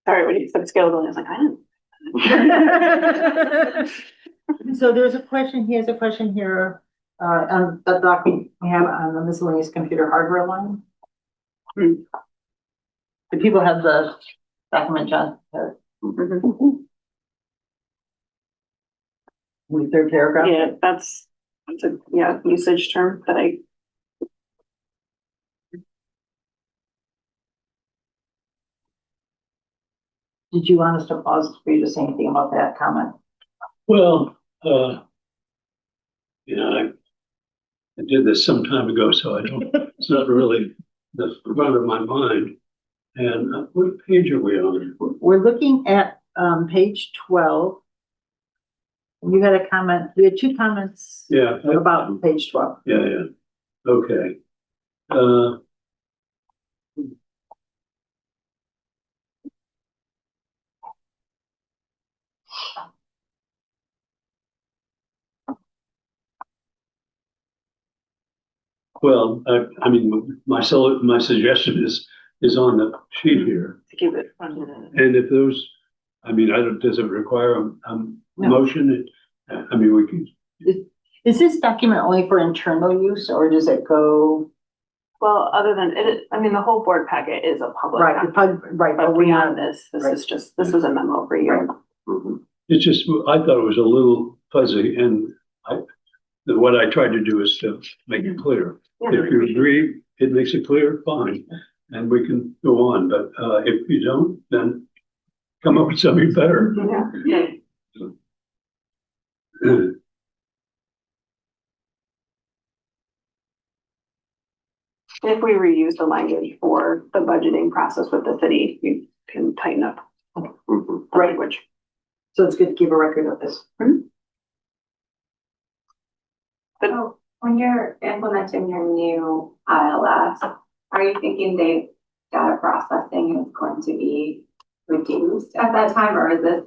sorry, when you said scalability, I was like, I didn't. So there's a question, he has a question here, on the document we have on the miscellaneous computer hardware line. Do people have the document, John? Mhm. The third paragraph? Yeah, that's a usage term that I. Did you want us to pause for you to say anything about that comment? Well, I did this some time ago, so it's not really the front of my mind. And what page are we on? We're looking at, page 12. You had a comment, we had two comments Yeah, about page 12. yeah, okay. Well, I mean, my suggestion is on the sheet here. To keep it funded. And if those, I mean, does it require a No. motion? I mean, we can, Is this document only for internal use or does it go? Well, other than it, I mean, the whole board packet is a public. Right, right, But but we beyond have this, this right. is just, this is a memo for you. it's just, I thought it was a little fuzzy and what I tried to do is to make it clear. If you agree, it makes it clear, fine, and we can go on, but if you don't, then come up with something better. Yeah. If we reuse the language for the budgeting process with the city, you can tighten up the language. So it's good to keep a record of this. So when you're implementing your new ILS, are you thinking data processing is going to be reduced at that time, or is this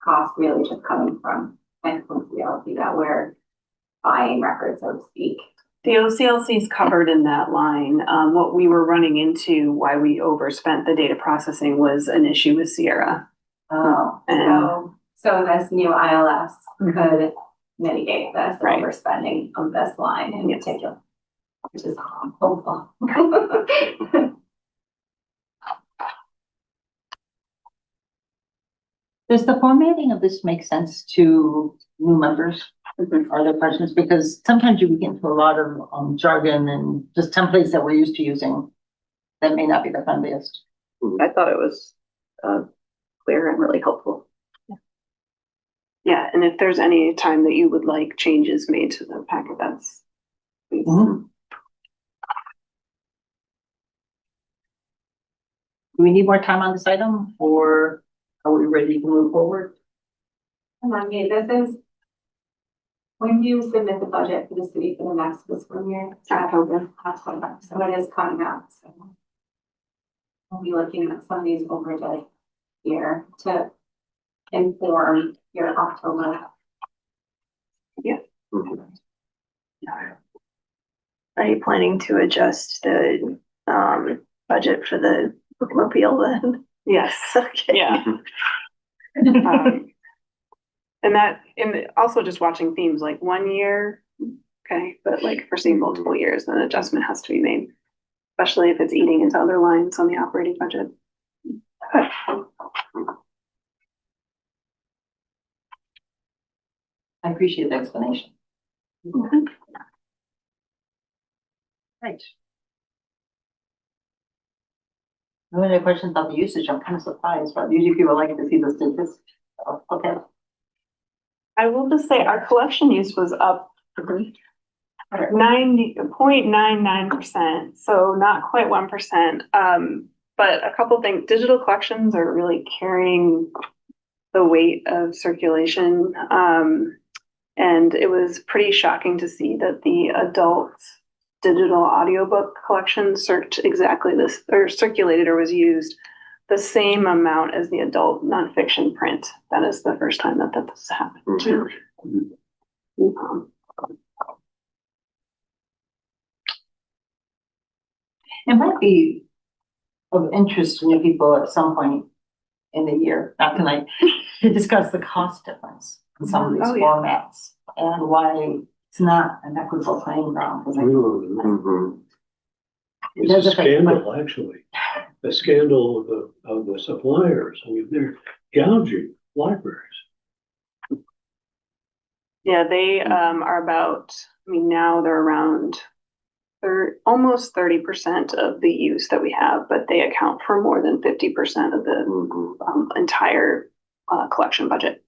cost really just coming from NCLC that we're buying records, so to speak? The OCLC is covered in that line. What we were running into, why we overspent the data processing, was an issue with Sierra. Oh, And so this new ILS could mitigate this Right. overspending of this line in Yes. particular, which is hopeful. Does the formatting of this make sense to new members? Are there questions? Because sometimes you get into a lot of jargon and just templates that we're used to using that may not be the friendliest. I thought it was clear and really helpful. yeah, and if there's any time that you would like changes made to the packet, that's please. Do we need more time on this item or are we ready to move forward? I mean, this is when you submit the budget for the city for the next fiscal year. October. October, so it is coming up, so. We'll be looking at some of these overages here to inform your October. Are you planning to adjust the budget for the bookmobile then? Yes. Okay. Yeah. And also just watching themes, like 1 year, okay, but like if we're seeing multiple years, then an adjustment has to be made, especially if it's eating into other lines on the operating budget. I appreciate the explanation. Right. No other questions about the usage? I'm kind of surprised, but usually people like to see the statistics. Oh, okay. I will just say our collection use was up 90.99%, so not quite 1%. But a couple things, digital collections are really carrying the weight of circulation. And it was pretty shocking to see that the adult digital audiobook collection circulated or was used the same amount as the adult nonfiction print. That is the first time that this has happened. It might be of interest to new people at some point in the year, not tonight, to discuss the cost difference in some of these formats and why it's not an equitable playing ground. It's a scandal, actually. A scandal of the suppliers. I mean, they're gouging libraries. Yeah, they are about, I mean, now they're around almost 30% of the use that we have, but they account for more than 50% of the entire collection budget.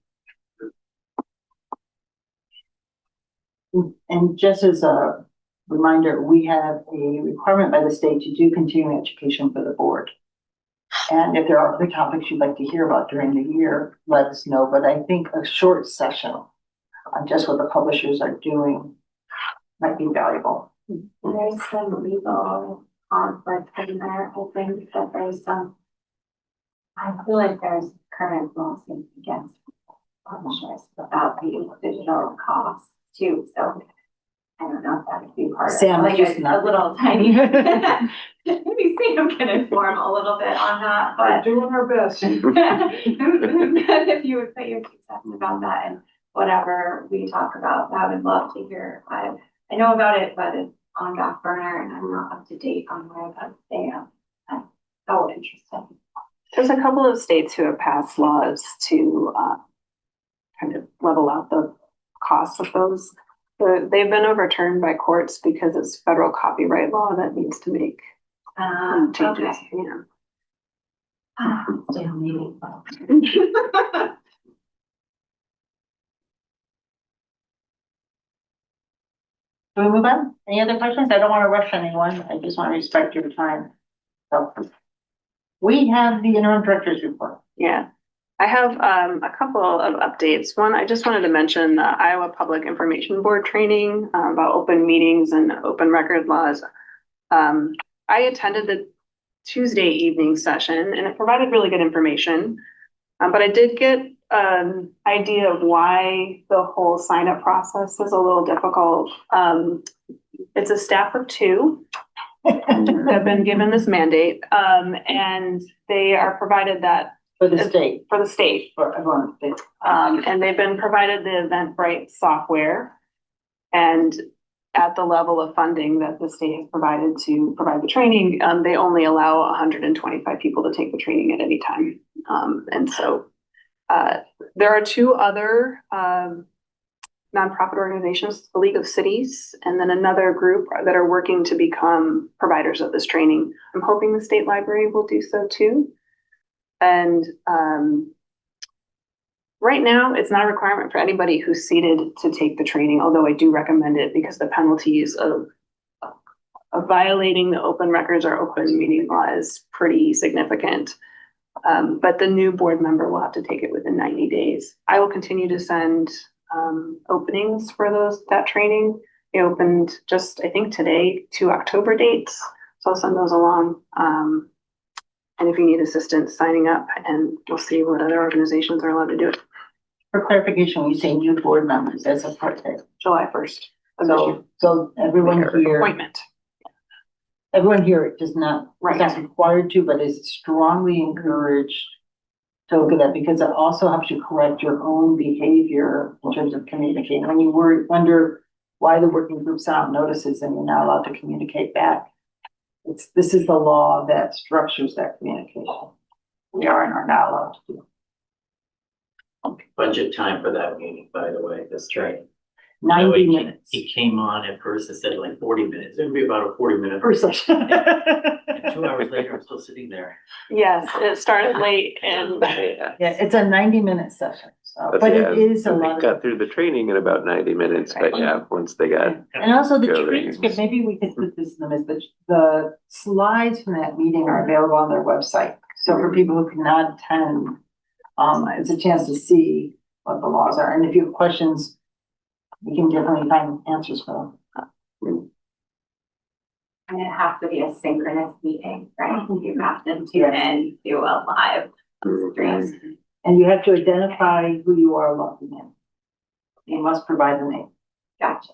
And just as a reminder, we have a requirement by the state to do continuing education for the board. And if there are other topics you'd like to hear about during the year, let us know. But I think a short session on just what the publishers are doing might be valuable. There's some legal conflict in there. I think that there's some. I feel like there's current lawsuits against publishers about the digital costs too, so. I don't know if that would be part of Sam, like just a not- little tiny. Maybe Sam can inform a little bit on that, but. Doing our best. If you would put your 2 cents about that and whatever we talk about, I would love to hear. I know about it, but it's on back burner and I'm not up to date on where that's stand. So interesting. There's a couple of states who have passed laws to kind of level out the costs of those. They've been overturned by courts because it's federal copyright law that needs to make changes. Okay. Yeah. Still meeting. Do we move on? Any other questions? I don't want to rush anyone. I just want to respect your time. So we have the interim director's report. Yeah. I have a couple of updates. One, I just wanted to mention the Iowa Public Information Board training about open meetings and open record laws. I attended the Tuesday evening session and it provided really good information. But I did get an idea of why the whole sign up process is a little difficult. It's a staff of 2 have been given this mandate and they are provided that For the state. for the state. For everyone. And they've been provided the Eventbrite software. And at the level of funding that the state has provided to provide the training, they only allow 125 people to take the training at any time. And so there are 2 other nonprofit organizations, the League of Cities, and then another group that are working to become providers of this training. I'm hoping the state library will do so too. And right now, it's not a requirement for anybody who's seated to take the training, although I do recommend it because the penalties of violating the open records or open meeting law is pretty significant. But the new board member will have to take it within 90 days. I will continue to send openings for that training. They opened just, I think today, 2 October dates. So I'll send those along. And if you need assistance signing up, and we'll see what other organizations are allowed to do it. For clarification, we say new board members as a part of July 1st. of this year. So everyone here, Appointment. everyone here does not, is Right. not required to, but is strongly encouraged to look at that because it also helps you correct your own behavior in terms of communicating. When you wonder why the working group sent out notices and you're not allowed to communicate back. This is the law that structures that communication. We are and are not allowed to do. Budget time for that meeting, by the way, this training. 90 minutes He came on at first and said like 40 minutes. It would be about a 40-minute. per session. And 2 hours later, I'm still sitting there. Yes, it started late and Yeah. Yeah, it's a 90-minute session, so, But but yeah, it is a we lot. got through the training in about 90 minutes, but yeah, once they got, And also the Go there. transcript, maybe we could put this in the, the slides from that meeting are available on their website. So for people who cannot attend, it's a chance to see what the laws are. And if you have questions, we can definitely find answers for them. And it has to be a synchronous meeting, right? You have to tune in to a live stream. And you have to identify who you are logging in. You must provide the name. Gotcha.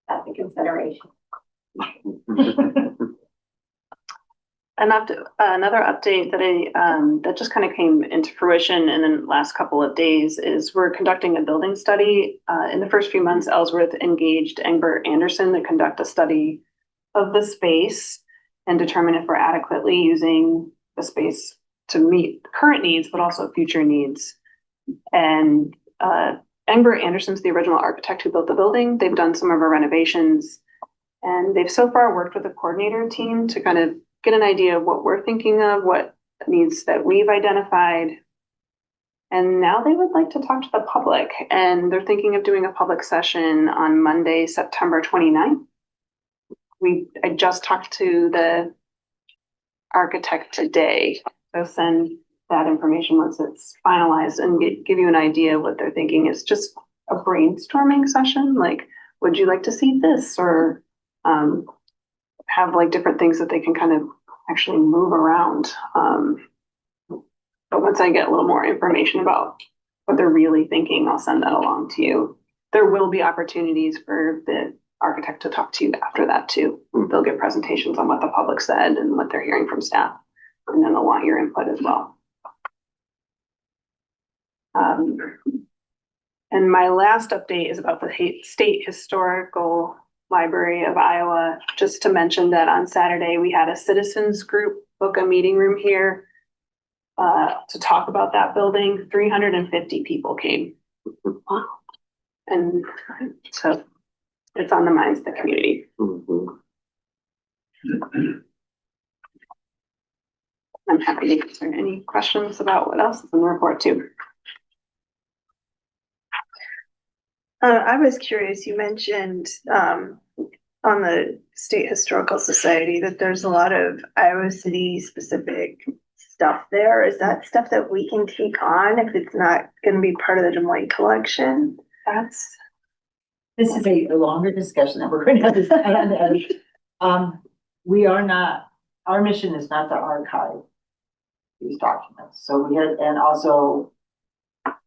That's a consideration. Another update that that just kind of came into fruition in the last couple of days is we're conducting a building study. In the first few months, Ellsworth engaged Egbert Anderson to conduct a study of the space and determine if we're adequately using the space to meet current needs, but also future needs. And Egbert Anderson's the original architect who built the building. They've done some of our renovations, and they've so far worked with the coordinator team to kind of get an idea of what we're thinking of, what needs that we've identified. And now they would like to talk to the public, and they're thinking of doing a public session on Monday, September 29th. I just talked to the architect today. I'll send that information once it's finalized and give you an idea of what they're thinking. It's just a brainstorming session, like, would you like to see this? Or have like different things that they can kind of actually move around. But once I get a little more information about what they're really thinking, I'll send that along to you. There will be opportunities for the architect to talk to you after that too. They'll give presentations on what the public said and what they're hearing from staff. And then they'll want your input as well. And my last update is about the State Historical Library of Iowa. Just to mention that on Saturday, we had a citizens group book a meeting room here to talk about that building. 350 people came. Wow. And so it's on the minds of the community. I'm happy to answer any questions about what else is in the report too. I was curious, you mentioned on the State Historical Society that there's a lot of Iowa City specific stuff there. Is that stuff that we can take on if it's not going to be part of the Des Moines collection? This is a longer discussion that we're going to have to have. We are not, our mission is not to archive these documents. So we had, and also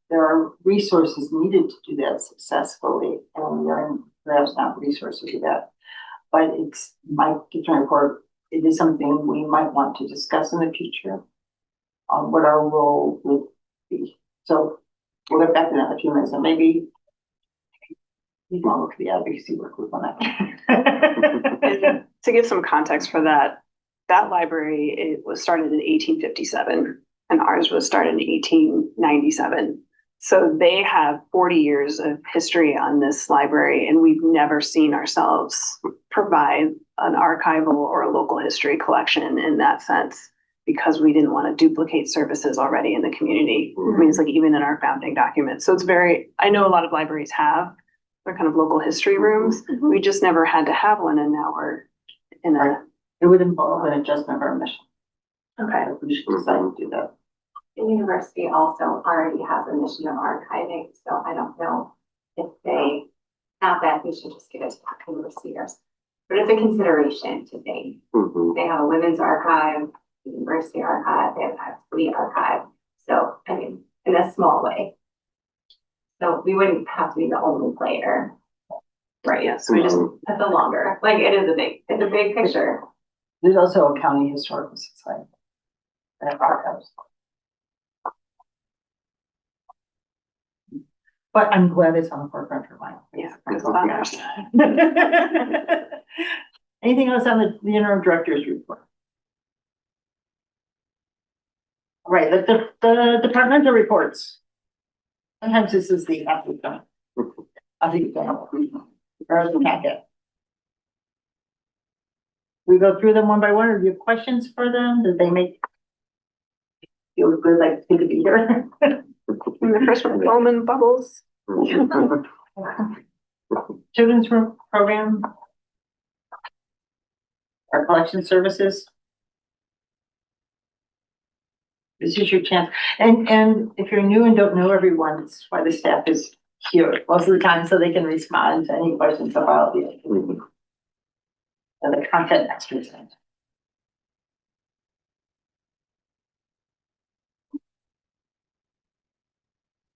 there are resources needed to do that successfully, and we are perhaps not resources to do that. But it's my kitchen report. It is something we might want to discuss in the future on what our role would be. So we'll get back to that in a few minutes, and maybe you want to look at the advocacy work group on that. And to give some context for that, that library, it was started in 1857 and ours was started in 1897. So they have 40 years of history on this library, and we've never seen ourselves provide an archival or a local history collection in that sense, because we didn't want to duplicate services already in the community. I mean, it's like even in our founding documents. So it's very, I know a lot of libraries have their kind of local history rooms. We just never had to have one, and now we're in a. It would involve an adjustment of our mission. Okay. We should decide to do that. The university also already has a mission of archiving, so I don't know if they have that, we should just give it to the universities. But it's a consideration to think. They have a women's archive, the university archive, they have a city archive. So, I mean, in a small way. So we wouldn't have to be the only player. Right, yes. We just At the longer, like it's a big picture. There's also a county historical society that archives. But I'm glad it's on the forefront for mine. Yeah, it's not ours. Anything else on the interim director's report? All right, the departmental reports. Sometimes this is the applicant. I think or the packet. We go through them one by one, or do you have questions for them? Did they make feel good, like to be here? And the first one, Bowman Bubbles. Children's room program. Our collection services. This is your chance. And if you're new and don't know everyone, it's why the staff is here most of the time, so they can respond to any questions about the activity. And the content extras.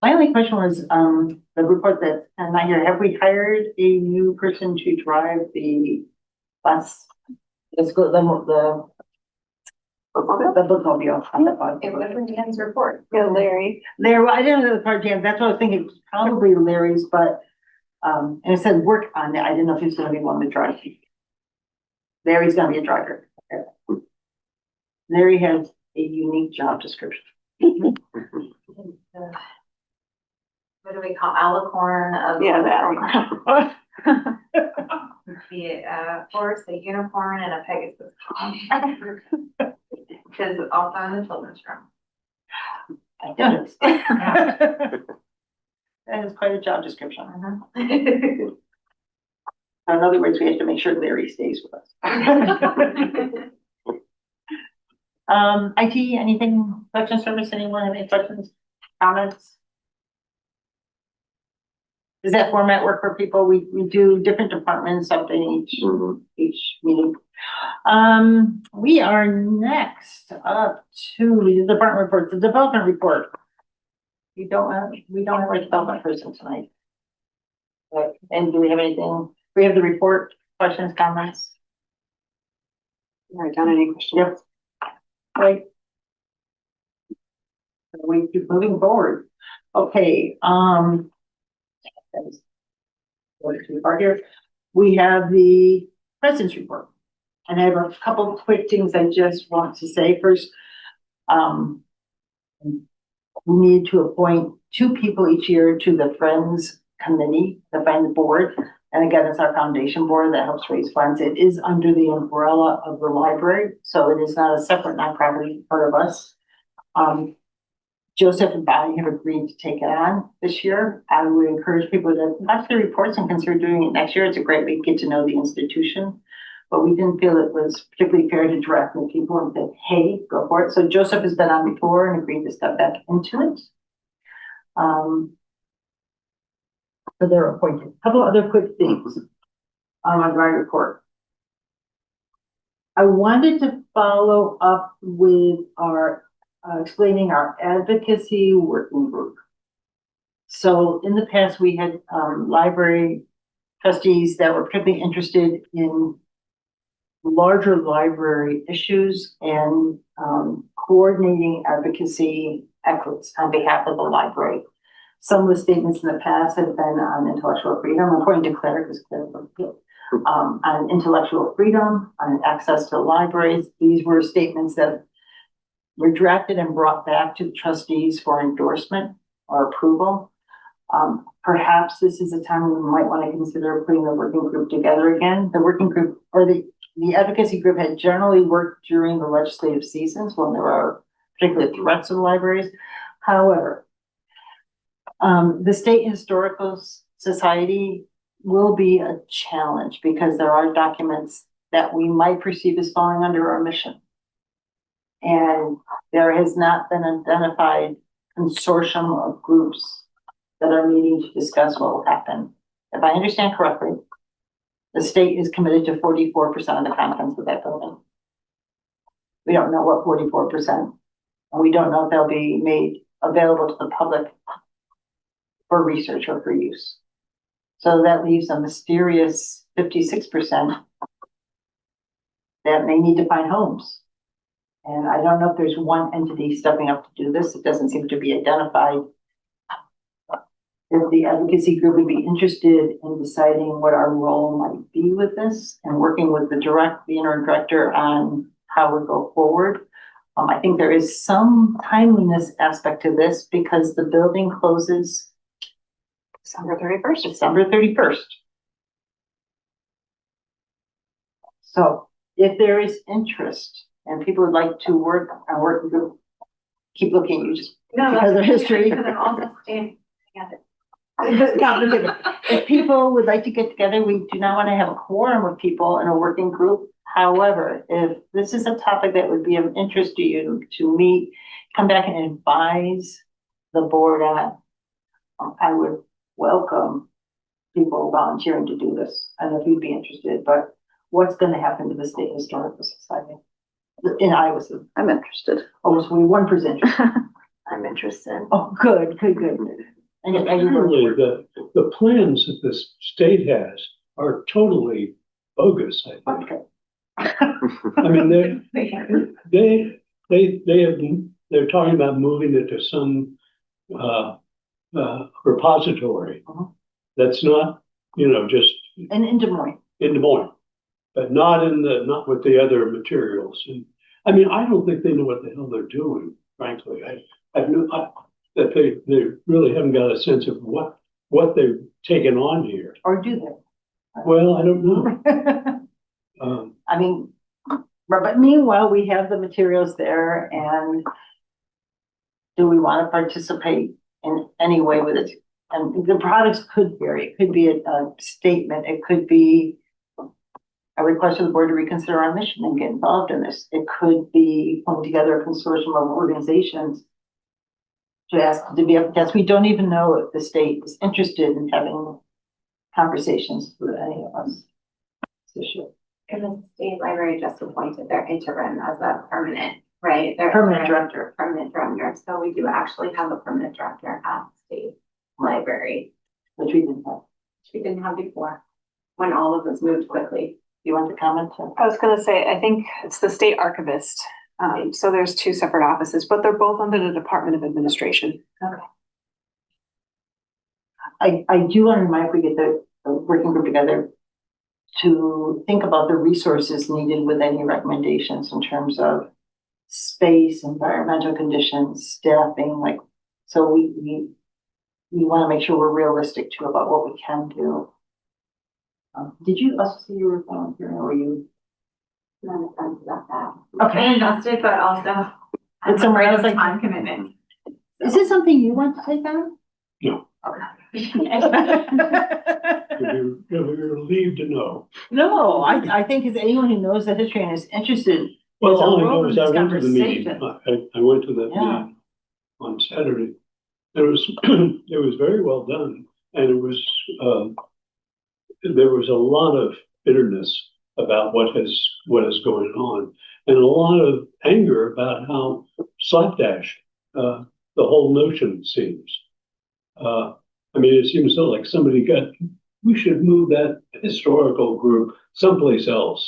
My only question was, the report that, I'm not here, have we hired a new person to drive the bus? Let's go, the bookmobile. It was in Dan's report. Yeah, Larry. Well, I didn't know the part, Jan, that's what I was thinking, probably Larry's, but, and it said work on it, I didn't know if he's gonna be one to drive. Larry's gonna be a driver. Larry has a unique job description. What do we call alicorn of? Yeah, that one. The horse, a unicorn, and a Pegasus. Because also in the children's room. I noticed. That is quite a job description. In other words, we have to make sure Larry stays with us. IT, anything, collection service, anyone have any questions, comments? Does that format work for people? We do different departments, something each meeting. We are next up to the department report, the development report. We don't have a development person tonight. And do we have anything? We have the report, questions, comments? Write down any questions. Yep. Right. We keep moving forward. Okay, going too far here. We have the president's report. And I have a couple of quick things I just want to say. First, we need to appoint 2 people each year to the Friends Committee, the Friends Board. And again, it's our foundation board that helps raise funds. It is under the umbrella of the library, so it is not a separate nonprofit part of us. Joseph and Bonnie have agreed to take it on this year. I would encourage people to watch the reports and consider doing it next year. It's a great way to get to know the institution. But we didn't feel it was particularly fair to direct people and say, hey, go for it. So Joseph has been on before and agreed to step back into it. So they're appointed. A couple other quick things on my report. I wanted to follow up with our explaining our advocacy working group. So in the past, we had library trustees that were particularly interested in larger library issues and coordinating advocacy efforts on behalf of the library. Some of the statements in the past have been on intellectual freedom, according to Claire, because Claire was good. On intellectual freedom, on access to libraries. These were statements that were drafted and brought back to the trustees for endorsement or approval. Perhaps this is a time we might want to consider putting the working group together again. The working group or the advocacy group had generally worked during the legislative seasons when there are particular threats to the libraries. However, the State Historical Society will be a challenge because there are documents that we might perceive as falling under our mission. And there has not been an identified consortium of groups that are meeting to discuss what will happen. If I understand correctly, the state is committed to 44% of the contents of that building. We don't know what 44%, and we don't know if they'll be made available to the public for research or for use. So that leaves a mysterious 56% that may need to find homes. And I don't know if there's one entity stepping up to do this. It doesn't seem to be identified. If the advocacy group would be interested in deciding what our role might be with this and working with the interim director on how we go forward. I think there is some timeliness aspect to this because the building closes December 31st. December 31st. So if there is interest and people would like to work on working group, keep looking, you just because of history. If people would like to get together, we do not want to have a quorum of people in a working group. However, if this is a topic that would be of interest to you to meet, come back and advise the board on, I would welcome people volunteering to do this. I don't know if you'd be interested, but what's going to happen to the State Historical Society in Iowa? I'm interested. Oh, so we 1%. I'm interested. Oh, good. Apparently, the plans that this state has are totally bogus, I think. Okay. I mean, they're talking about moving it to some repository. That's not, just And in Des Moines. in Des Moines, but not with the other materials. And I mean, I don't think they know what the hell they're doing, frankly. That they really haven't got a sense of what they've taken on here. Or do they? Well, I don't know. I mean, but meanwhile, we have the materials there, and do we want to participate in any way with it? And the products could vary. It could be a statement. It could be a request of the board to reconsider our mission and get involved in this. It could be putting together a consortium of organizations to ask to be up, because we don't even know if the state is interested in having conversations with any of us. Issue. And the state library just appointed their interim as a permanent, right? Their Permanent interim director. Permanent director. So we do actually have a permanent director at the state library, Which we didn't have. which we didn't have before, when all of this moved quickly. Do you want to comment? I was gonna say, I think it's the state archivist. So there's two separate offices, but they're both under the Department of Administration. I do want to remind, if we get the working group together, to think about the resources needed with any recommendations in terms of space, environmental conditions, staffing, like, so we want to make sure we're realistic too about what we can do. Did you also say you were volunteering, or were you? Not a sense about that. Okay. I'm invested, but also It's somewhere else, like, time commitment. is this something you want to take on? No. You're relieved to know. No, I think as anyone who knows the history and is interested. Well, is a all I role know in is I this went to the meeting. conversation. I went to that Yeah. meeting on Saturday. It was, it was very well done, and it was, there was a lot of bitterness about what is going on, and a lot of anger about how slapdash, the whole notion seems. I mean, it seems so like we should move that historical group someplace else.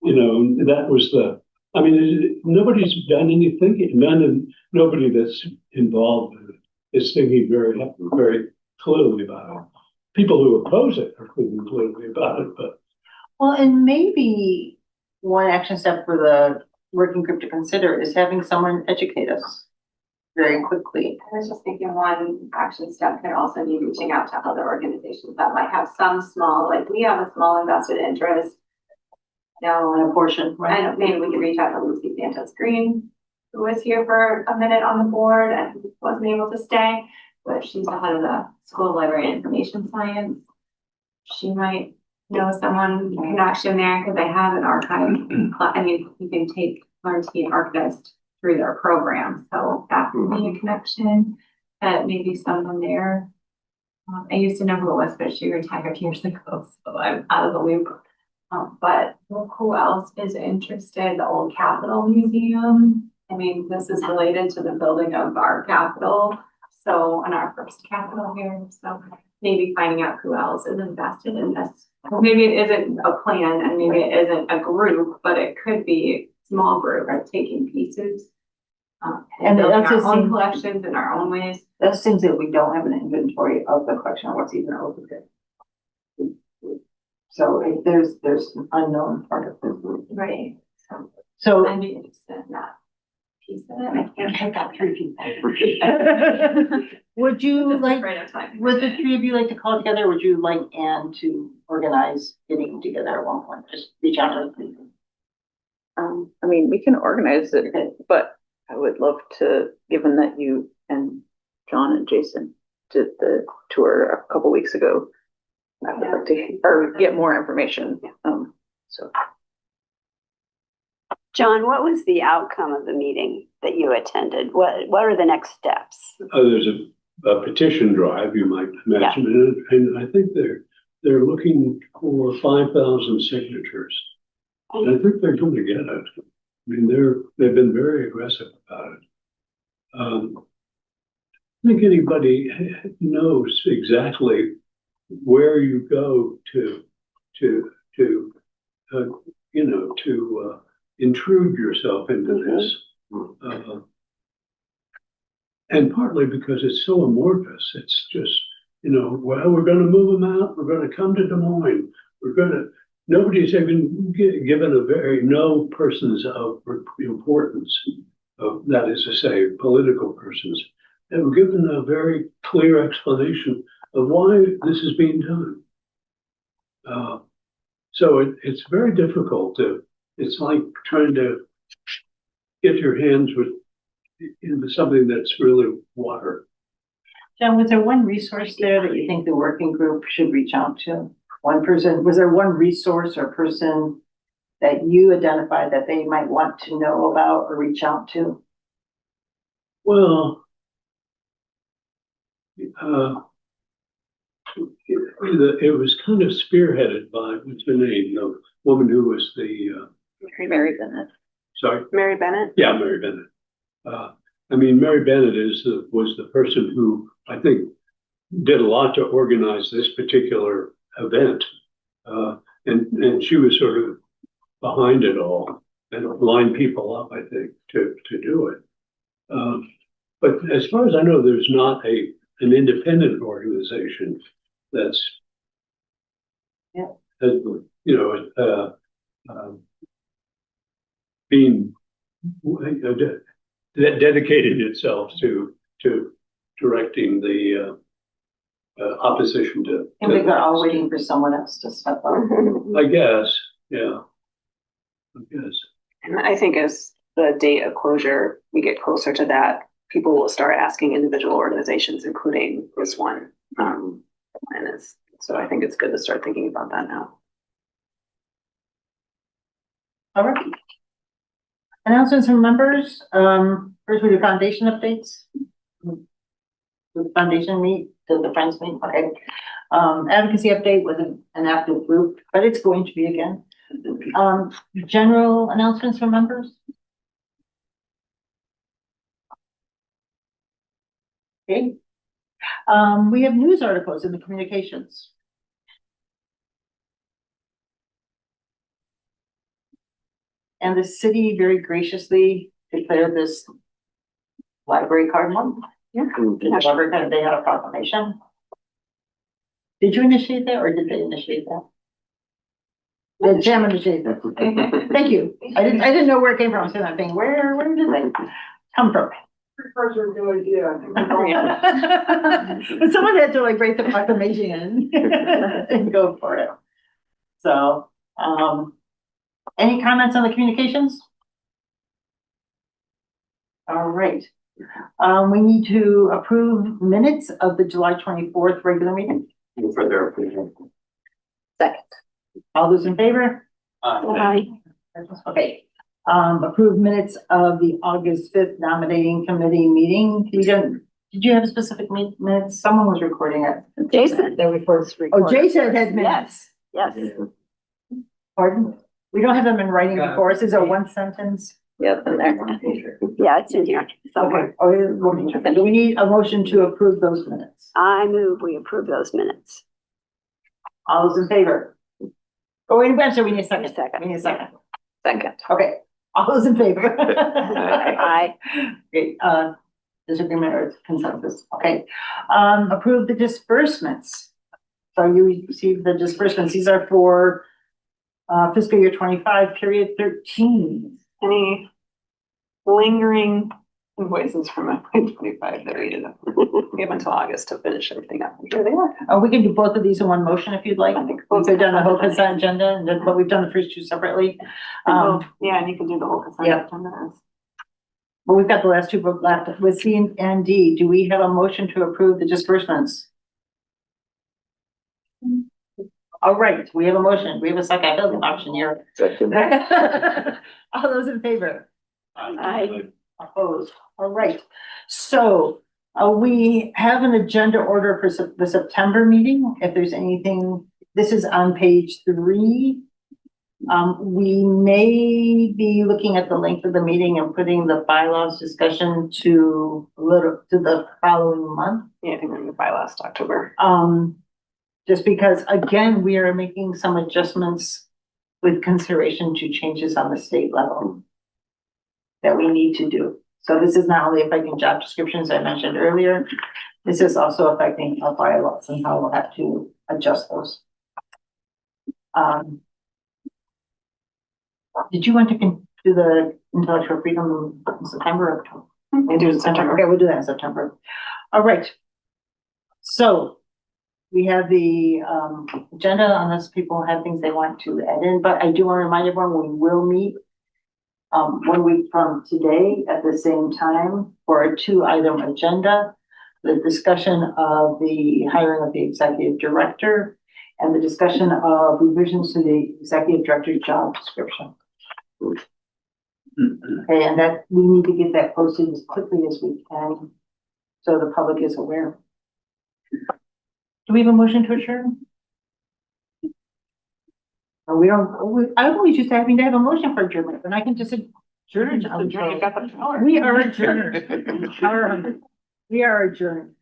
You know, that was I mean, nobody's done any thinking. Nobody that's involved is thinking very clearly about it. People who oppose it are thinking clearly about it, but. Well, and maybe one action step for the working group to consider is having someone educate us very quickly. I was just thinking one action step could also be reaching out to other organizations that might have some small, like we have a small invested interest. On a portion, I right? don't, maybe we could reach out to Lucy Santos Green, who was here for a minute on the board and wasn't able to stay, but she's the head of the School of Library and Information Science. She might know someone connection there because they have an archive. I mean, you can learn to be an archivist through their program, so that would be a connection. Maybe someone there. I used to know who it was, but she retired years ago, so I'm out of the loop. But who else is interested? The old Capitol Museum. I mean, this is related to the building of our Capitol. So, in our first Capitol here. So maybe finding out who else is invested in this. Maybe it isn't a plan and maybe it isn't a group, but it could be a small group of taking pieces. And building our own collections in our own ways. That seems that we don't have an inventory of the collection of what's even open there. So if there's an unknown part of this. Right. So I'd be interested in that piece of it. I can't pick up 3 people. would you like, Right of time. would the three of you like to call together? Would you like Anne to organize getting together at one point? Just reach out to them. I mean, we can organize it, but I would love to, given that you and John and Jason did the tour a couple weeks ago, I would like to or get more information. So. John, what was the outcome of the meeting that you attended? What are the next steps? There's a petition drive, you might imagine, and I think they're looking for 5,000 signatures. And I think they're going to get it. I mean, they've been very aggressive about it. I think anybody knows exactly where you go to intrude yourself into this. And partly because it's so amorphous, it's just, well, we're going to move them out. We're going to come to Des Moines. Nobody's even given no persons of importance, that is to say, political persons, have given a very clear explanation of why this is being done. So it's very difficult it's like trying to get your hands into something that's really water. John, was there one resource there that you think the working group should reach out to? One person, was there one resource or person that you identified that they might want to know about or reach out to? Well, It was kind of spearheaded by, what's her name, the woman who was Mary Bennett. sorry? Mary Bennett? Yeah, Mary Bennett. I mean, Mary Bennett was the person who I think did a lot to organize this particular event. And she was sort of behind it all and lined people up, I think, to do it. But as far as I know, there's not an independent organization that's, Yeah. you know, being dedicated itself to directing the opposition to. I think we're all waiting for someone else to step up. I guess, yeah. I guess. And I think as the date of closure, we get closer to that, people will start asking individual organizations, including this one. And so I think it's good to start thinking about that now. All right. Announcements from members. First we do foundation updates. The foundation meet, the friends meet, okay. Advocacy update was an active group, but it's going to be again. General announcements from members. Okay. We have news articles in the communications. And the city very graciously declared this library card month. Yeah. They had a proclamation. Did you initiate that or did they initiate that? Did Sam initiate that? Thank you. I didn't know where it came from. So I'm thinking, where did they come from? But someone had to like write the proclamation and go for it. So, any comments on the communications? All right. We need to approve minutes of the July 24th regular meeting. For their approval. Second. All those in favor? Aye. Okay. Approved minutes of the August 5th nominating committee meeting. Did you have a specific minutes? Someone was recording it. Jason. That we first recorded. Oh, Jason had minutes. Yes. Pardon? We don't have them in writing before us. Is it one sentence? Yep, in there. Yeah, it's in here somewhere. Okay. Do we need a motion to approve those minutes? I move we approve those minutes. All those in favor? Oh, wait, I'm sorry, we need a second. Second. We need a second. Second. Okay. All those in favor? Aye. Okay, disagreement or consensus. Okay. Approve the disbursements. So you received the disbursements. These are for fiscal year 25, period 13. Any lingering invoices from FY25 that we didn't give until August to finish everything up? Here they are. We can do both of these in one motion if you'd like. I think We've done the whole consent agenda, but we've done the first two separately. Yeah, and you can do the whole consent Yeah. agenda. Well, we've got the last two left with C and D. Do we have a motion to approve the disbursements? All right, we have a motion. We have a second. I feel the option here. Second. All those in favor? Aye. Opposed? All right. So we have an agenda order for the September meeting. If there's anything, this is on page 3. We may be looking at the length of the meeting and putting the bylaws discussion to the following month. Yeah, I think we're going to buy last October. Just because, again, we are making some adjustments with consideration to changes on the state level that we need to do. So this is not only affecting job descriptions I mentioned earlier, this is also affecting our bylaws and how we'll have to adjust those. Did you want to do the intellectual freedom in September or October? We'll do it in September. Okay, we'll do that in September. All right. So we have the agenda unless people have things they want to add in, but I do want to remind everyone we will meet 1 week from today at the same time for a 2-item agenda, the discussion of the hiring of the executive director and the discussion of revisions to the executive director's job description. Okay, and that we need to get that posted as quickly as we can so the public is aware. Do we have a motion to adjourn? Or we don't, I always used to having to have a motion for adjournment, and I can just adjourn. We are adjourned. We are adjourned.